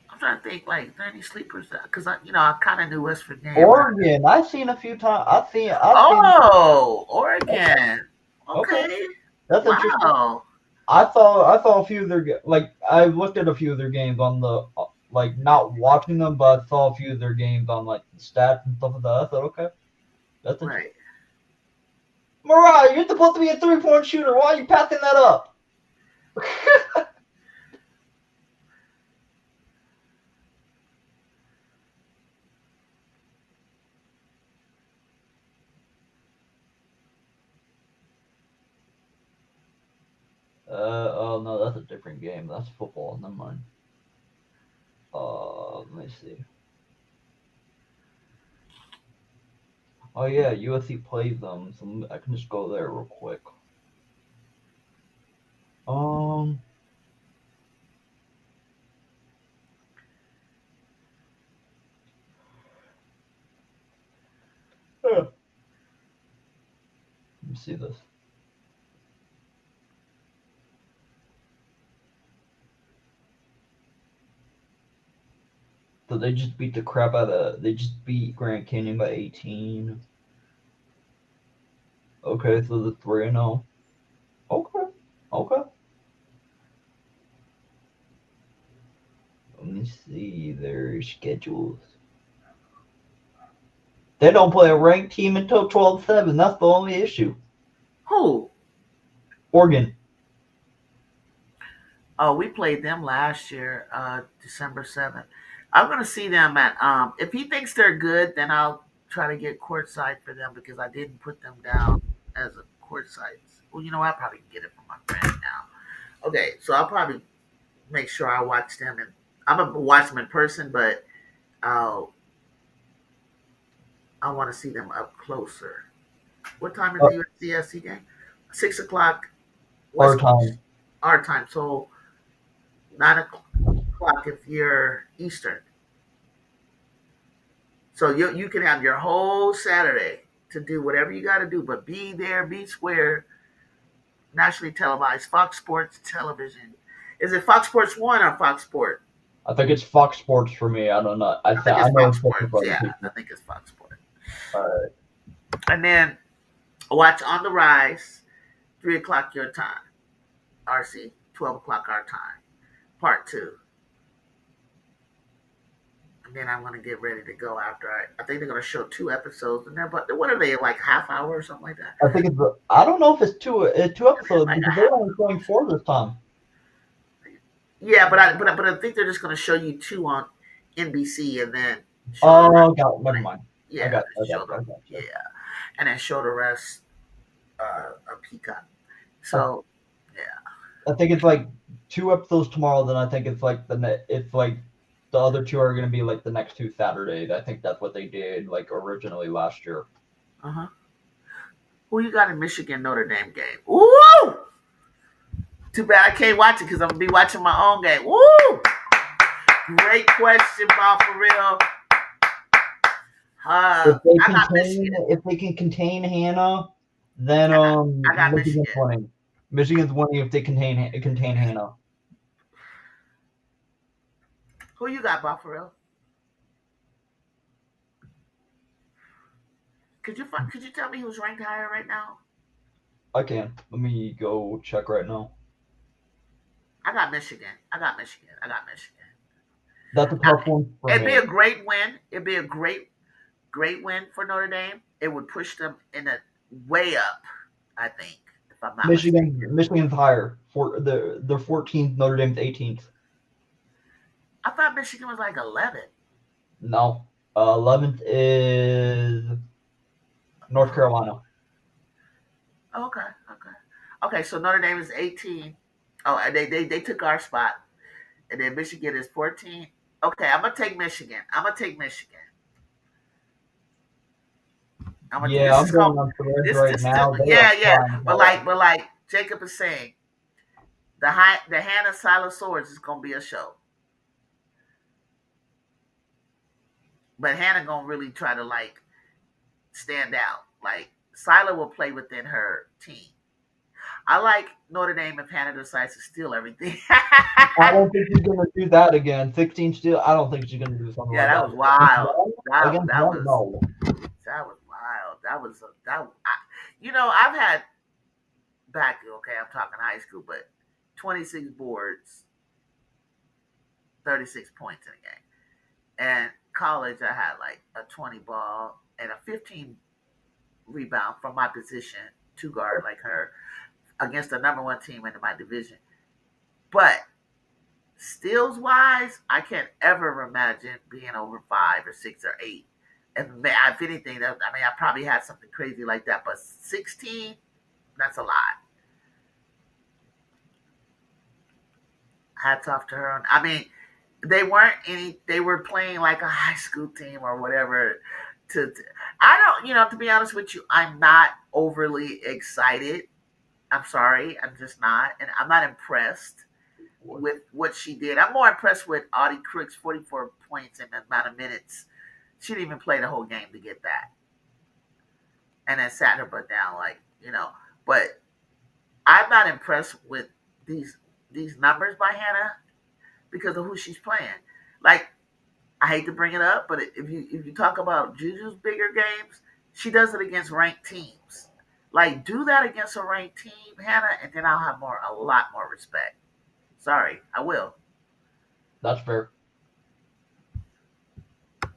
I'm trying to think like 30 sleepers because I kind of knew West Virginia, but Oregon. I've seen a few times. I've seen. oh, Oregon. Okay, Okay, that's interesting. wow. I saw a few of their like I looked at a few of their games on the like not watching them, but I saw a few of their games on like the stats and stuff like that. I thought, okay, that's interesting. Right. Mariah, you're supposed to be a 3-point shooter. Why are you passing that up? Oh no, that's a different game. That's football. Never mind. Let me see. Oh yeah, USC plays them, so I can just go there real quick. Um, let me see this. So they just beat the crap out of. They just beat Grand Canyon by 18. Okay, so the 3-0. Okay, okay. Let me see their schedules. They don't play a ranked team until 12-7. That's the only issue. Who? Oregon. Oh, we played them last year, December 7th. I'm gonna see them at if he thinks they're good, then I'll try to get courtside for them because I didn't put them down as a courtside. Well, I probably can get it from my friend now. Okay, so I'll probably make sure I watch them, and I'm gonna watch them in person, but I'll I want to see them up closer. What time is Uh, the USC game? 6 o'clock our West Coast time. our time. So 9 o'clock if you're Eastern. So you can have your whole Saturday to do whatever you got to do, but be there, be square. Nationally televised, Fox Sports Television. Is it Fox Sports One or Fox Sport? I think it's Fox Sports for me. I don't know. I think I it's know Fox it's different Sports. for other Yeah, I people. think it's Fox Sports. Alright. And then watch On the Rise, 3 o'clock your time, RC, 12 o'clock our time, part two. And then I'm gonna get ready to go after I think they're gonna show 2 episodes in there, but what are they like half hour or something like that? I think it's. I don't know if it's two I think it's episodes like a because they're half. only showing 4 this time. Yeah, but I think they're just gonna show you two on NBC and then show the rest. Oh, got never Like, mind. I yeah, got you. I got show you. I the got you. yeah, and then show the rest of Peacock. So yeah, I think it's like 2 episodes tomorrow. Then I think it's like it's like the other 2 are gonna be like the next 2 Saturdays. I think that's what they did like originally last year. uh huh. Who you got in Michigan Notre Dame game? Woo! Too bad I can't watch it because I'm gonna be watching my own game. Woo! Great question, Bob, for real. I got Michigan. If they can contain Hannah, then I got Michigan's Michigan. winning. Michigan's winning if they contain Hannah. Who you got, Bob, for real? Could you tell me who's ranked higher right now? I can. Let me go check right now. I got Michigan. I got Michigan. I got Michigan. That's a tough one for It'd be me. a great win. It'd be a great win for Notre Dame. It would push them in a way up, I think, if I'm not mistaken. Michigan's higher. For they're 14th, Notre Dame's 18th. I thought Michigan was like 11. No. 11th is North Carolina. Okay, okay. Okay, so Notre Dame is 18. Oh, and they took our spot. And then Michigan is 14. Okay, I'm gonna take Michigan. I'm gonna take Michigan. I'm gonna. Yeah, This I'm is going called. on Threads This right is still. now. They are Yeah, yeah. flying But colors. like Jacob is saying, the Hannah Silas Swords is gonna be a show. But Hannah gonna really try to like stand out. Like Sila will play within her team. I like Notre Dame if Hannah decides to steal everything. I don't think she's gonna do that again. 16 steal. I don't think she's gonna do something Yeah, like that that was against wild. them. That Against that them, was no. that was wild. That was that. I've had back. Okay, I'm talking high school, but 26 boards, 36 points in a game. And college, I had like a 20 ball and a 15 rebound from my position, two guard like her, against the number one team in my division. But steals wise, I can't ever imagine being over 5 or 6 or 8. And if anything, I probably had something crazy like that. But 16, that's a lot. Hats off to her. I mean, they weren't any. They were playing like a high school team or whatever. I don't. To be honest with you, I'm not overly excited. I'm sorry, I'm just not, and I'm not impressed with what she did. I'm more impressed with Audie Crook's 44 points in the amount of minutes. She didn't even play the whole game to get that, and then sat her butt down, But I'm not impressed with these numbers by Hannah because of who she's playing. Like, I hate to bring it up, but if you talk about Juju's bigger games, she does it against ranked teams. Like, do that against a ranked team, Hannah, and then I'll have a lot more respect. Sorry, I will. That's fair.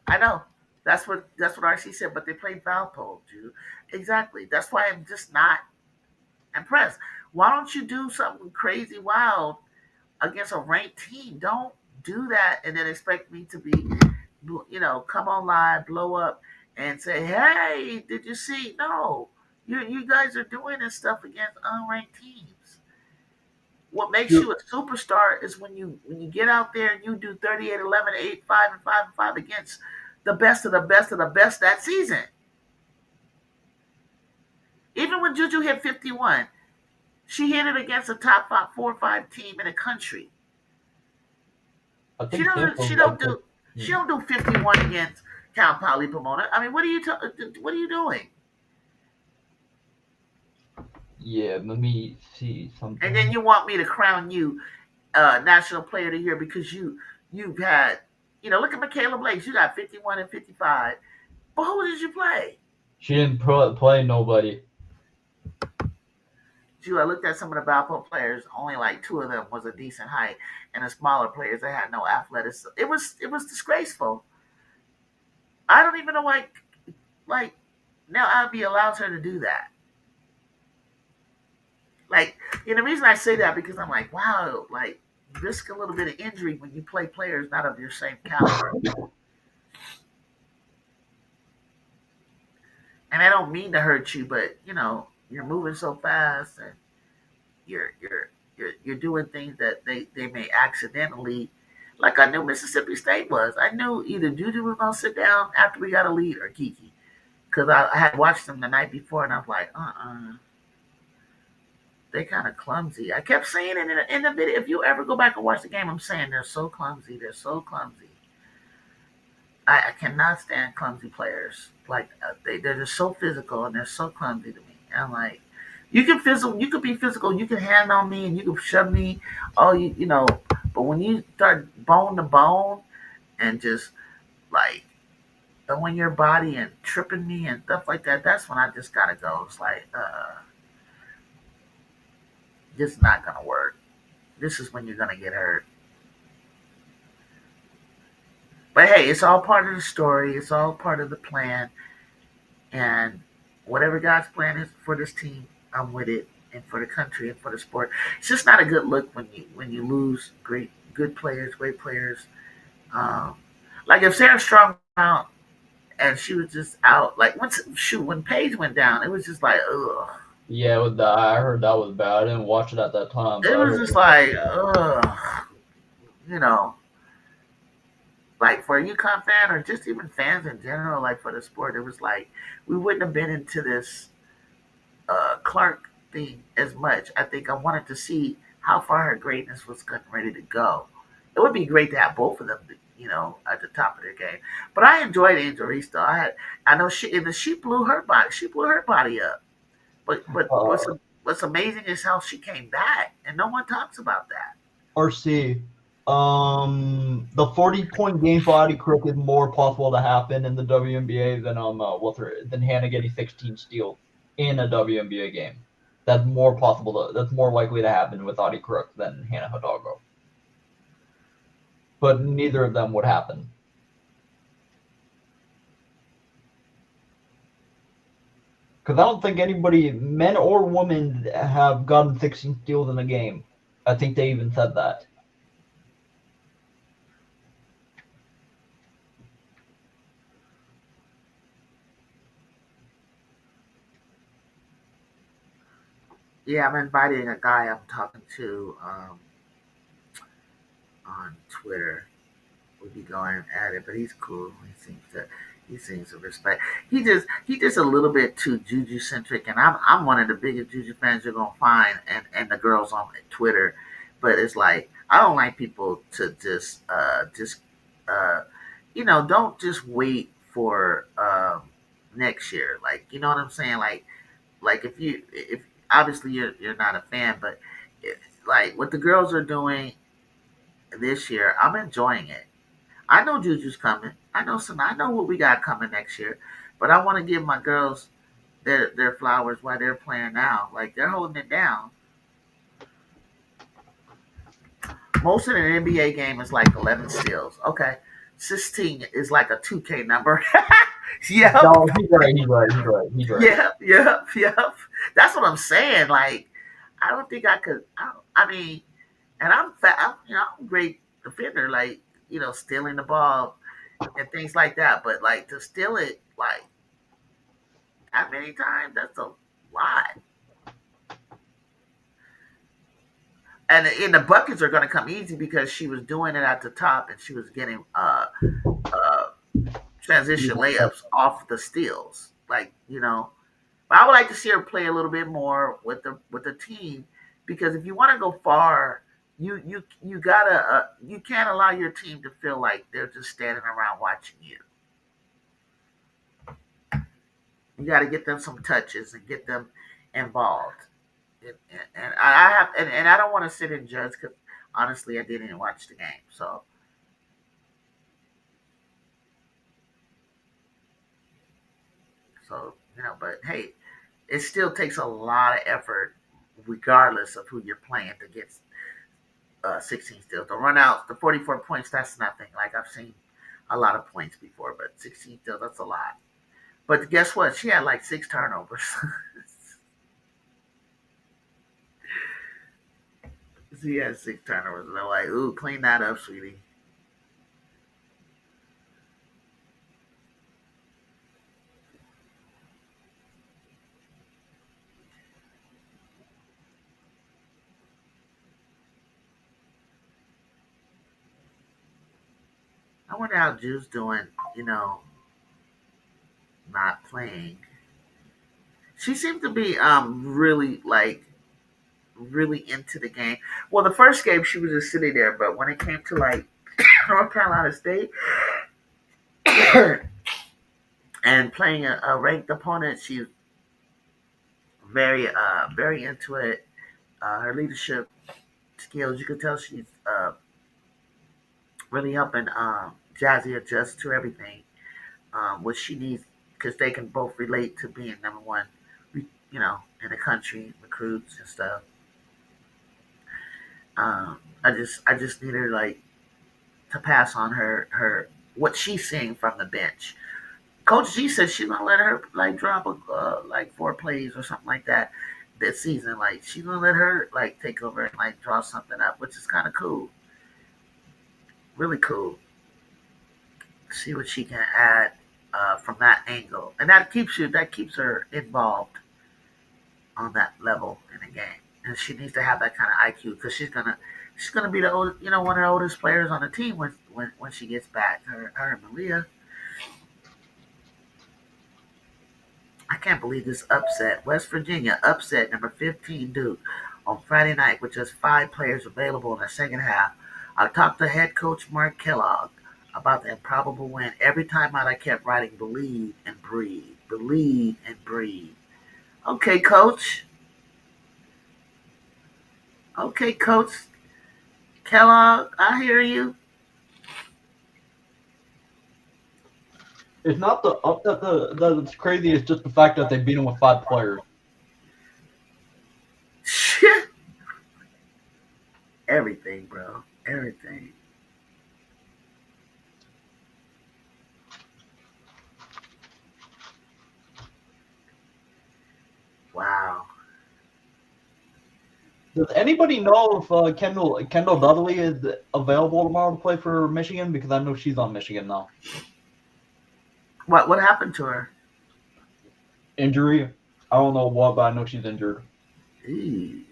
I know. That's what RC said, but they played foul pole, Juju. Exactly. That's why I'm just not impressed. Why don't you do something crazy wild against a ranked team? Don't do that and then expect me to be, come on live, blow up, and say, "Hey, did you see?" No, you guys are doing this stuff against unranked teams. What makes Sure. you a superstar is when you get out there and you do 38, 11, 8, 5, and 5 and 5 against the best of the best of the best that season. Even when Juju hit 51, she hit it against a top 4 or 5 team in the country. I She think don't. Stanford She was don't like do. She 15. don't do 51 against Cal Poly Pomona. I mean, what are you doing? Yeah, let me see And then something. you want me to crown you National Player of the Year because you've had. Look at Michaela Blake. You got 51 and 55. But who did you play? She didn't play nobody. I looked at some of the Valpo players. Only like two of them was a decent height, and the smaller players they had no athleticism. It was disgraceful. I don't even know like now Abby allows her to do that. Like, and the reason I say that because I'm like, wow, like you risk a little bit of injury when you play players not of your same caliber. And I don't mean to hurt you, but you're moving so fast and you're doing things that they may accidentally. Like I knew Mississippi State was. I knew either Juju was gonna sit down after we got a lead or Kiki because I had watched them the night before and I was like, they kind of clumsy. I kept saying it in the video. If you ever go back and watch the game, I'm saying they're so clumsy. They're so clumsy. I cannot stand clumsy players. Like they're just so physical and they're so clumsy to me. And I'm like, you could be physical, you can hand on me and you can shove me, all But when you start bone to bone and just like throwing your body and tripping me and stuff like that, that's when I just gotta go. It's like, this is not gonna work. This is when you're gonna get hurt. But hey, it's all part of the story. It's all part of the plan. And whatever God's plan is for this team, I'm with it, and for the country and for the sport. It's just not a good look when you lose good players, great players. Um, like if Sarah Strong went out and she was just out, like when Paige went down, it was just like ugh. Yeah, with that, I heard that was bad. I didn't watch it at that time, It but I was heard just it was like ugh, you know. like for a UConn fan or just even fans in general, like for the sport, it was like we wouldn't have been into this Clark thing as much. I think I wanted to see how far her greatness was getting ready to go. It would be great to have both of them, at the top of their game. But I enjoyed Angel Reese though. I know she blew her body. She blew her body up. But Uh, what's amazing is how she came back, and no one talks about that. RC, the 40-point game for Adi Crook is more possible to happen in the WNBA than than Hannah getting 16 steals in a WNBA game. That's more possible. That's more likely to happen with Adi Crook than Hannah Hidalgo. But neither of them would happen. Because I don't think anybody, men or women, have gotten 16 steals in a game. I think they even said that. Yeah, I'm inviting a guy I'm talking to on Twitter. We'll be going at it, but he's cool. He seems to respect. He just a little bit too Juju centric, and I'm one of the biggest Juju fans you're gonna find, and the girls on Twitter. But it's like I don't like people to just uh don't just wait for next year. Like you know what I'm saying? Like if obviously you're not a fan, but like what the girls are doing this year, I'm enjoying it. I know Juju's coming. I know what we got coming next year, but I want to give my girls their flowers while they're playing now. Like they're holding it down. Most of an NBA game is like 11 steals. Okay, 16 is like a 2K number. Yep, No, he's right. He's right. yep. That's what I'm saying. Like I don't think I could. I mean, and I'm a great defender. Like stealing the ball and things like that. But like to steal it like that many times, that's a lot. And the buckets are going to come easy because she was doing it at the top and she was getting uh, transition layups off the steals. But I would like to see her play a little bit more with the team because if you want to go far, you can't allow your team to feel like they're just standing around watching you. You got to get them some touches and get them involved. And I have and I don't want to sit and judge because honestly, I didn't watch the game. But hey, it still takes a lot of effort, regardless of who you're playing, to get 16 steals. The run out, the 44 points, that's nothing. Like I've seen a lot of points before, but 16 steals, that's a lot. But guess what? She had like 6 turnovers. She had 6 turnovers. And they're like, ooh, clean that up, sweetie. I wonder how Juice doing, you know, not playing. She seemed to be really really into the game. Well, the first game she was just sitting there, but when it came to like North Carolina State and playing a ranked opponent, she's very into it. Her leadership skills, you could tell she's really helping Jazzy adjust to everything, what she needs, because they can both relate to being number one, in the country, recruits and stuff. I just need her like to pass on her what she's seeing from the bench. Coach G said she's gonna let her like drop like 4 plays or something like that this season. Like she's gonna let her like take over and like draw something up, which is kind of cool, really cool. See what she can add from that angle, and that keeps her involved on that level in the game. And she needs to have that kind of IQ because she's gonna be the one of the oldest players on the team when she gets back. Her and Malia. I can't believe this upset. West Virginia upset number 15 Duke on Friday night with just 5 players available in the second half. I talked to head coach Mark Kellogg about the improbable win. Every time out, I kept writing believe and breathe. Believe and breathe. Okay, coach. Okay, coach Kellogg, I hear you. It's not the upset that's crazy. It's just the fact that they beat them with 5 players. Shit. Everything, bro. Everything. Wow. Does anybody know if Kendall Dudley is available tomorrow to play for Michigan? Because I know she's on Michigan now. What happened to her? Injury? I don't know what, but I know she's injured. Eee.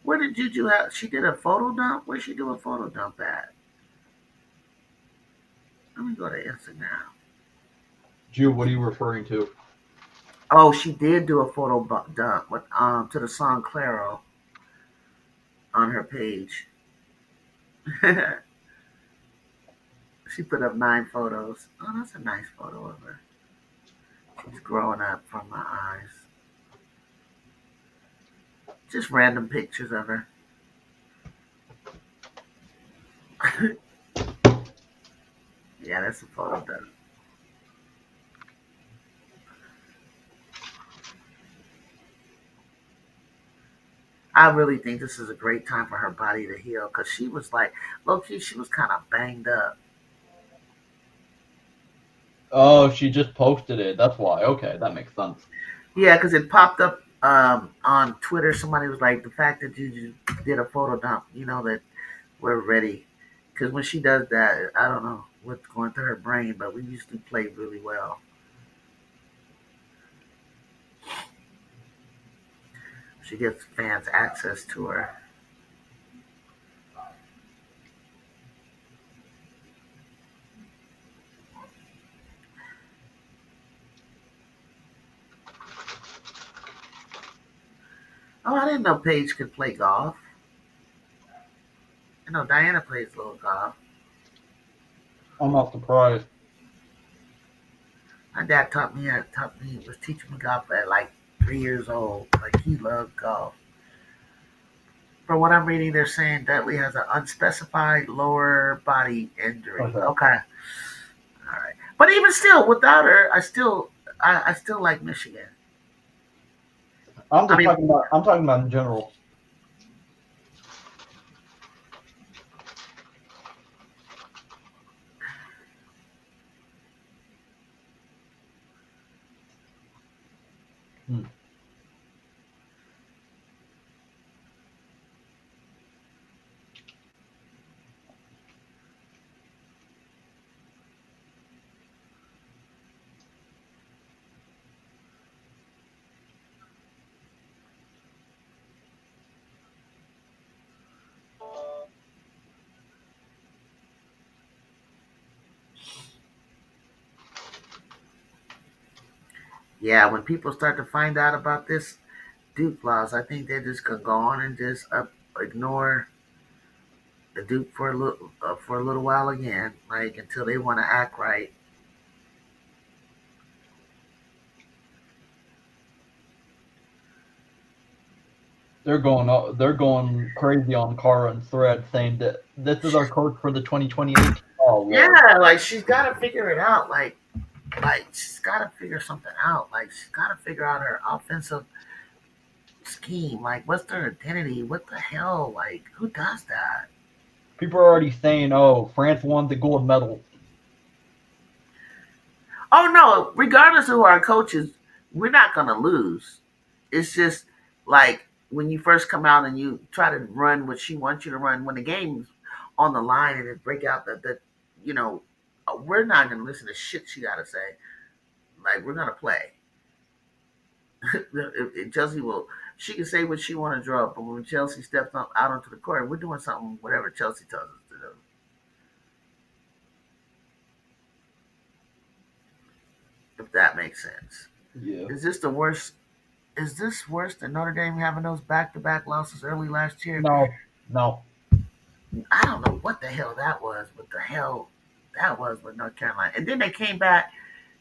Where did Juju have? She did a photo dump. Where'd she do a photo dump at? Let me go to Instagram. Jew, what are you referring to? Oh, she did do a photo dump with to the song Claro on her page. She put up 9 photos. Oh, that's a nice photo of her. She's growing up from my eyes. Just random pictures of her. Yeah, that's a photo dump. I really think this is a great time for her body to heal because she was like, low key, she was kind of banged up. Oh, she just posted it. That's why. Okay, that makes sense. Yeah, because it popped up on Twitter. Somebody was like, the fact that you just did a photo dump, that we're ready. Because when she does that, I don't know what's going through her brain, but we usually play really well. She gives fans access to her. Oh, I didn't know Paige could play golf. I know Diana plays a little golf. I'm not surprised. My dad was teaching me golf at like 3 years old. Like he loved golf. From what I'm reading, they're saying Dudley has an unspecified lower body injury. Okay. Okay, all right. But even still, without her, I still like Michigan. I'm I just mean, talking about. I'm talking about in general. Hmm. yeah, when people start to find out about this Duke loss, I think they're just gonna go on and just ignore the Duke for a little while again, like until they want to act right. They're going crazy on Cara and Thread, saying that this is our coach for the 2028. Oh Lord. Yeah, like she's got to figure it out. Like she's got to figure something out. Like she's got to figure out her offensive scheme. Like what's their identity? What the hell? Like who does that? People are already saying, "Oh, France won the gold medal." Oh no! Regardless of who our coach is, we're not gonna lose. It's just like when you first come out and you try to run what she wants you to run. When the game's on the line and it break out that you know we're not gonna listen to shit she gotta say. Like we're gonna play. Chelsea will She can say what she want to draw, but when Chelsea steps up out onto the court, we're doing something whatever Chelsea tells us to do. If that makes sense. Yeah. Is this the worst? Is this worse than Notre Dame having those back-to-back losses early last year? No. No. I don't know what the hell that was. What the hell that was with North Carolina? And then they came back,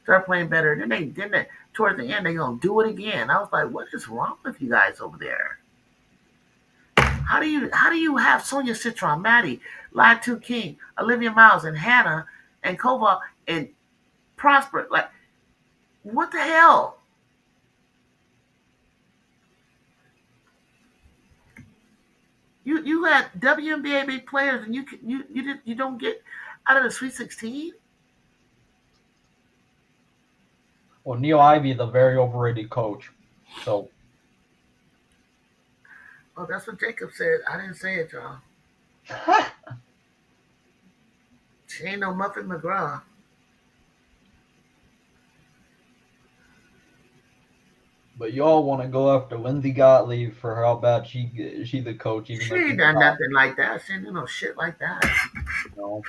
started playing better. Then they towards the end they gonna do it again. I was like, what is wrong with you guys over there? How do you have Sonia Citron, Maddie, Latu King, Olivia Miles, and Hannah and Koval and Prosper? Like, what the hell? You had WNBA big players and you don't get out of the Sweet 16? Well, Neil Ivey is a very overrated coach. So Oh, that's what Jacob said. I didn't say it, y'all. She ain't no Muffin McGraw. but y'all want to go after Lindsay Gottlieb for how bad she's a coach, even She though ain't she's done not. nothing like that. She ain't do no shit like that. No.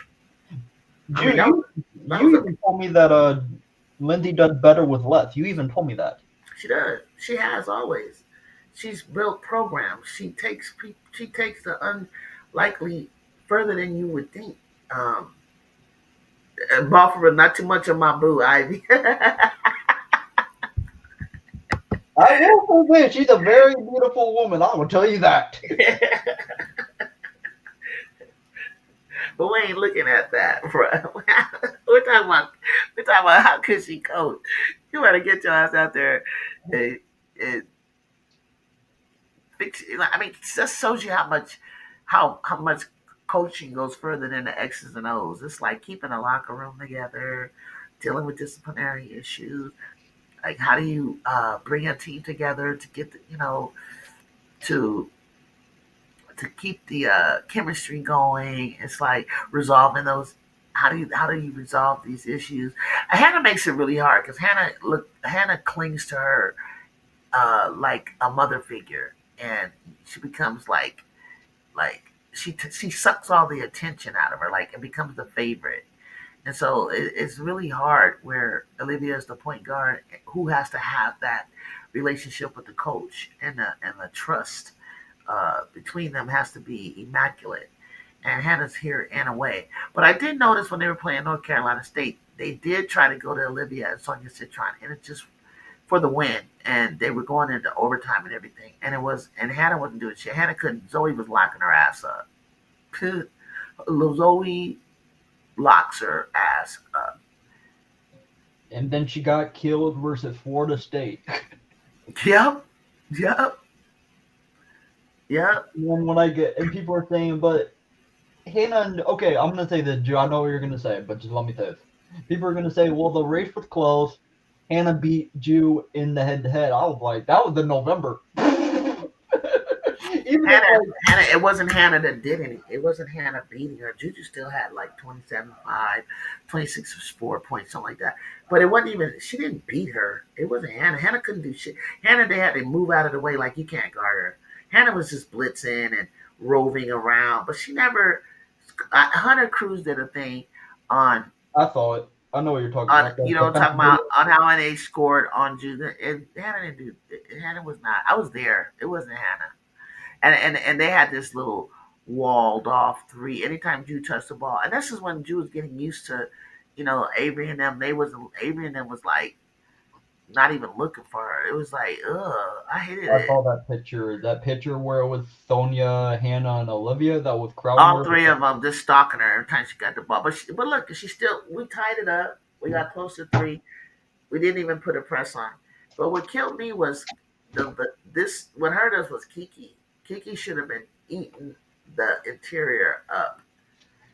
I You mean, you that you was a even told me that Lindsay does better with less. You even told me that. she does. She has always. She's built programs. She takes the unlikely further than you would think. Um, Balfour, not too much of my boo, Ivy. I will say she's a very beautiful woman. I will tell you that. But we ain't looking at that, bro. We're talking about how could she coach. You better get your ass out there and, and fix. I mean, it just shows you how much coaching goes further than the X's and O's. It's like keeping a locker room together, dealing with disciplinary issues. Like, how do you bring a team together to get to to keep the chemistry going? It's like resolving those. How do you resolve these issues? Hannah makes it really hard because Hannah clings to her like a mother figure, and she becomes like she sucks all the attention out of her, like it becomes the favorite. And so it's really hard where Olivia is the point guard who has to have that relationship with the coach, and the trust between them has to be immaculate. And Hannah's here in a way. But I did notice when they were playing North Carolina State, they did try to go to Olivia and Sonia Citron, and it just for the win. And they were going into overtime and everything. And Hannah wasn't doing shit. Hannah couldn't. Zoe was locking her ass up. Zoe locks her ass up. And then she got killed versus Florida State. Yep. Yep. Yep. And people are saying, but Hannah, okay, I'm gonna say this, Joe. I know what you're gonna say, but just let me say this. People are gonna say, well, the race was close. Hannah beat Jew in the head-to-head. I was like, that was in November. Even Hannah, it wasn't Hannah that did anything. It wasn't Hannah beating her. Juju still had like 27-5, 26-4 points, something like that. But it wasn't even, she didn't beat her. It wasn't Hannah. Hannah couldn't do shit. Hannah, they had to move out of the way like you can't guard her. Hannah was just blitzing and roving around, but she never, Hunter Cruz did a thing on, I saw it. I know what you're talking about. talking about on how they scored on Juju. Hannah didn't do, Hannah was not, I was there. It wasn't Hannah. And they had this little walled off three anytime Jew touched the ball, and this is when Jew was getting used to, Avery and them. Avery and them was like not even looking for her. It was like, ugh, I hated I it. saw that picture. That picture where it was Sonia, Hannah, and Olivia that was crowding All her. three of them just stalking her every time she got the ball. But look, we tied it up. We got close to three. We didn't even put a press on. But what killed me was what hurt us was Kiki. Kiki should have been eating the interior up.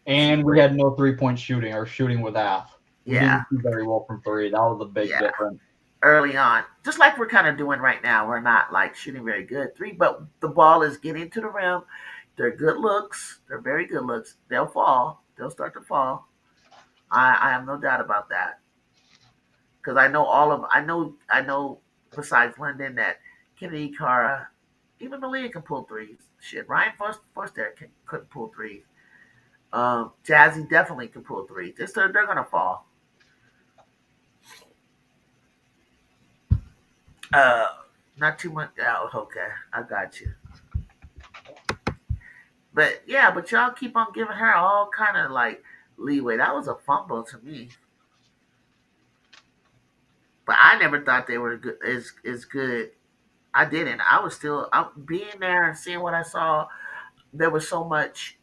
And we had no 3-point shooting. Our shooting was ass. We Yeah, didn't do very well from three. That was a big yeah. difference. Early on, just like we're kind of doing right now, we're not like shooting very good three, but the ball is getting to the rim. They're good looks. They're very good looks. They'll fall. They'll start to fall. I have no doubt about that because I know all of I know besides London that Kennedy Cara. Even Malia can pull threes. Shit, Ryan Forster couldn't pull threes. Jazzy definitely can pull threes. They're gonna fall. Uh, Not too much. Oh, okay, I got you. But yeah, but y'all keep on giving her all kind of like leeway. That was a fumble to me. But I never thought they were good, as good. I didn't. I was still being there and seeing what I saw. There was so much,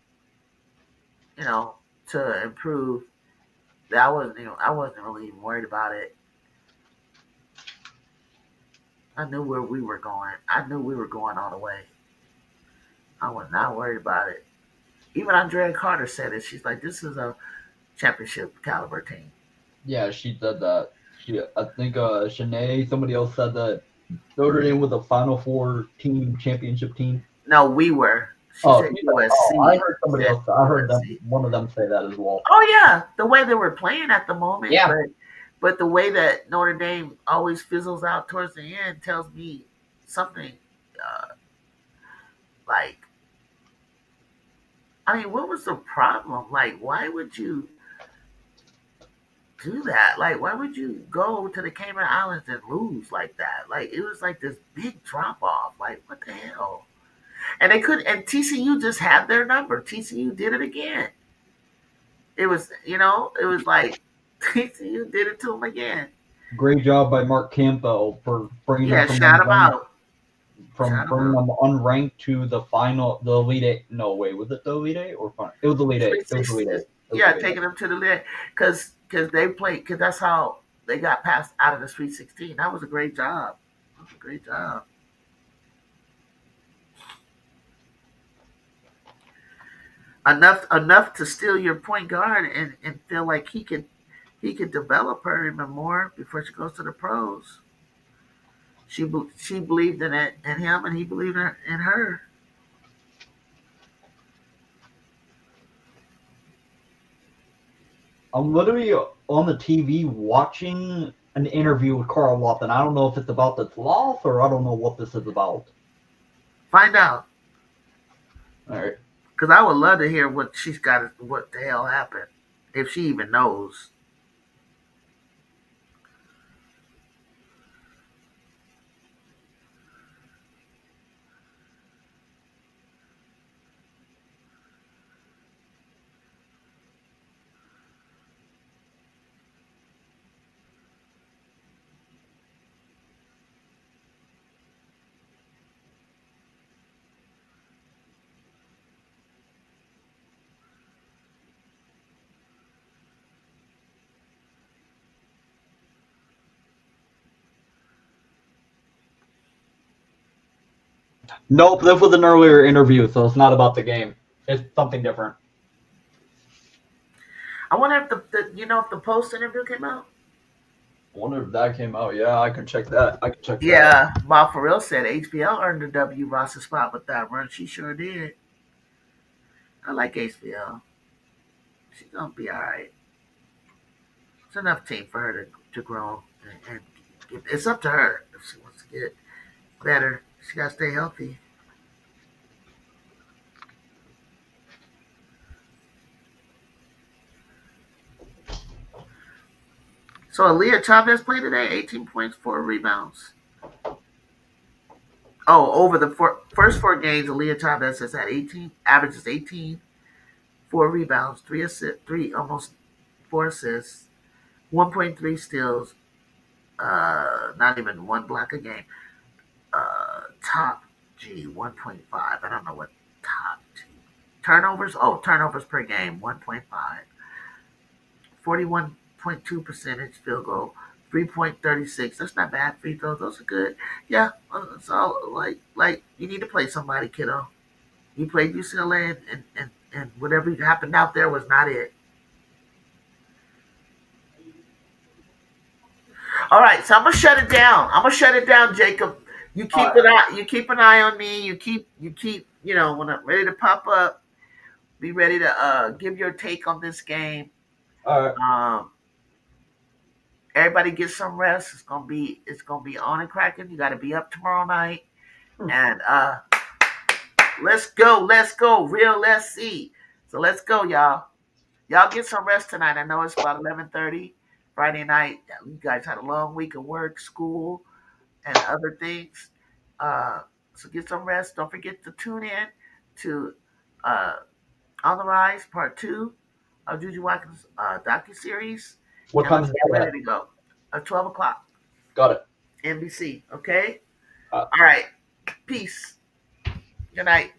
you know, to improve that I wasn't really even worried about it. I knew where we were going. I knew we were going all the way. I was not worried about it. Even Andrea Carter said it. She's like, "This is a championship caliber team." Yeah, she said that. I think Shanae, somebody else said that Notre Dame was a Final Four team, championship team. No, we were. She Oh, said she said, oh, I USC. heard She somebody said else. I heard them. USC. One of them say that as well. Oh yeah, the way they were playing at the moment, Yeah, but the way that Notre Dame always fizzles out towards the end tells me something. Uh, like, I mean, what was the problem? Like, why would you do that? Like, why would you go to the Cayman Islands and lose like that? Like, it was like this big drop off. Like, what the hell? And they could, and TCU just had their number. TCU did it again. It was, it was like TCU did it to them again. great job by Mark Campbell for bringing them Yeah, shout them out. from Shout them bringing out. them unranked to the final, the Elite Eight. No, wait, was it the Elite Eight or final? It was the Elite Eight. It was the Elite Eight. It was the Yeah, Elite Eight. taking them to the league because they played because that's how they got passed out of the Sweet 16. That was a great job. That was a great job. Enough to steal your point guard and feel like he could develop her even more before she goes to the pros. She believed in him and he believed in her. I'm literally on the TV watching an interview with Carl Lawson. I don't know if it's about this loss or I don't know what this is about. Find out All right. because I would love to hear what the hell happened if she even knows. Nope, this was an earlier interview, so it's not about the game. It's something different. I wonder if if the post interview came out. I wonder if that came out. Yeah, I can check that. I can check that. Yeah, Bob for real said HBL earned the W roster spot with that run. She sure did. I like HBL. She's gonna be all right. It's enough team for her to grow and it's up to her if she wants to get better. She gotta stay healthy. So Aaliyah Chavez played today, 18 points, 4 rebounds. Oh, over the first 4 games, Aaliyah Chavez has had 18, averages 18, 4 rebounds, 3 assists, almost 4 assists, 1.3 steals, not even one block a game. Top G 1.5. I don't know what top G turnovers. Oh, turnovers per game 1.5. 41.2 percentage field goal. 3.36. That's not bad free throws. Those are good. Yeah, it's all like you need to play somebody, kiddo. You played UCLA and whatever happened out there was not it. All right, so I'm gonna shut it down. I'm gonna shut it down, Jacob. You keep an eye. You keep an eye on me. You keep. When I'm ready to pop up, be ready to give your take on this game. All right. Everybody get some rest. It's gonna be on and cracking. You got to be up tomorrow night, and Let's go. Let's go. Real let's see. So let's go, y'all. Y'all get some rest tonight. I know it's about 11:30 Friday night. You guys had a long week of work, school, and other things. Uh, so get some rest. Don't forget to tune in to uh, On the Rise Part 2 of Juju Watkins' docu-series. What And time let's is get that ready at? to go. 12 o'clock, Got it. NBC. Okay? Uh, All right. Peace. Good night.